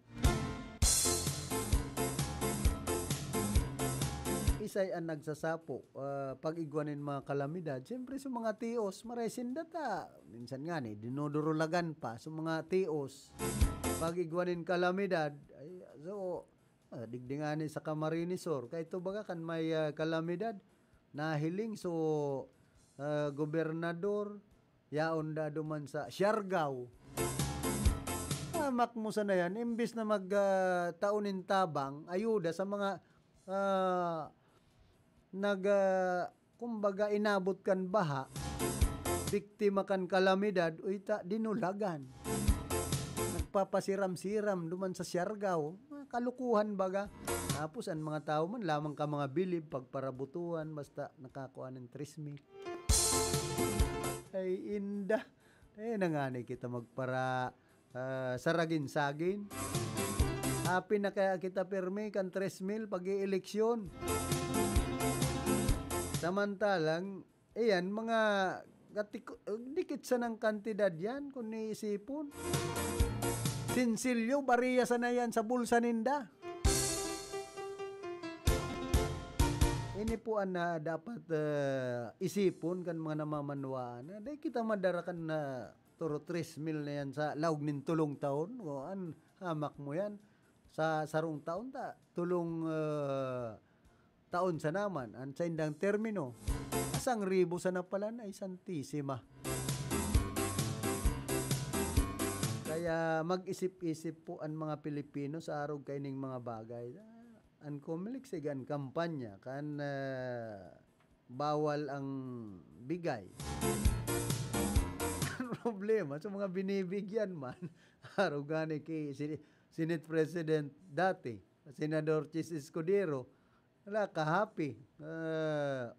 Isay ang nagsasapo pag-igwanin mga kalamidad. Siyempre sa mga tios, maresin data. Minsan nga dinudurulagan pa sa mga tios. Pag-igwanin kalamidad, ay, so, digdingani sa Camarinesor. Kaya ito baga kan may kalamidad, nahiling so gobernador, yaon da duman sa Siargao. Tamak mo sana yan, imbis na magtaunin tabang, ayuda sa mga kumbaga inabot kan baha, biktima kan kalamidad, dinulagan. Nagpapasiram-siram duman sa Siargao, kalukuhan baga. Tapos ang mga tao man, lamang ka mga bilib, pagparabutuan, basta nakakuha ng 3,000. Ay inda. Nangani kita magpara saragin-sagin. Happy na kaya kita perme kan 3,000 pag-i-eleksyon. Samantalang, ayan, mga dikit sa ng kantidad yan kung niisipon. Sinsilyo, bariya sa na yan sa bulsa ninda. Ini po ang dapat isipon kan mga namamanwaan. Dahil kita madarakan na turo 3,000 na yan sa laog nin tulong taon. O an hamak mo yan sa sarong taon ta. Tulong taon sa naman. Ang sa indang termino. 1,000 sana pala na santisima. Kaya mag-isip-isip po ang mga Pilipino sa araw kaining mga bagay. Ang kumilik sigan kampanya kan bawal ang bigay. Problema sa mga binibigyan man. Araw gani kay Senate President dati, Senador Chis Escudero, wala ka-happy.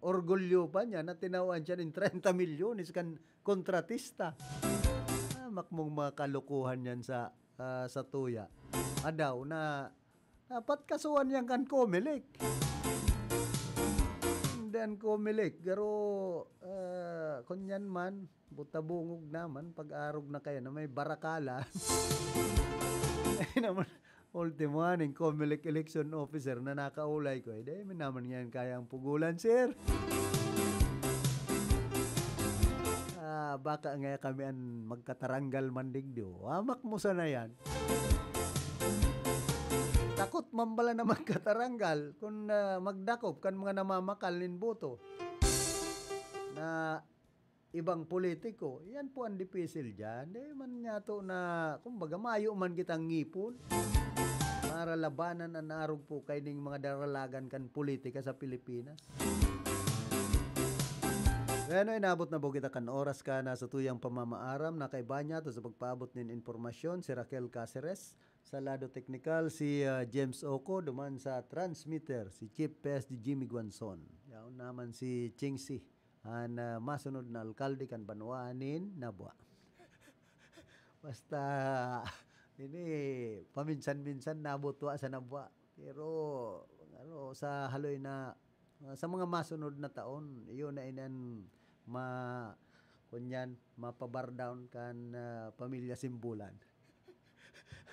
Orgulyo pa niya na tinawaan siya ng 30 milyones kan kontratista. Makmong mga kalukuhan yan sa tuya. Adaw na dapat kasuhan yan kan Comelec. Dan Comelec. Pero kunyan man, butabungog naman, pag-arog na kaya na may barakala. Ay naman, ultimo aning Comelec election officer na nakaulay ko. Dahil may naman yan kayang pugulan, sir. Baka nga kami ang magkataranggal mandigdo. Amak mo sana yan. Takot mambala na magkataranggal kung magdakop kan mga namamakal nin boto na ibang politiko. Yan po ang dipisil dyan. Man nyato na kumbaga mayo man kitang ngipon para labanan ang arog po kay ning mga daralagan kan politika sa Pilipinas. Bueno, inabot na po kita kan oras ka na sa tuyang pamamaaram na kay Banya to sa pagpaabot nin informasyon si Raquel Caceres, sa lado teknikal si James Oco, duman sa transmitter si Chief PSD Jimmy Guanzon. Yaon naman si Chingsi masunod na alkalde kan Banwanin Nabwa. Basta ini paminsan-minsan nabutwa sa Nabwa. Pero sa haloy na sa mga masunod na taon, iyon na inan mapabar down kan pamilya Simbulan.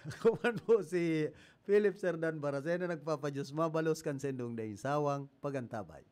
Ako man po si Philip Serdan Baracena nagpapadyos mabalos kan sendong daing sawang pagantabay.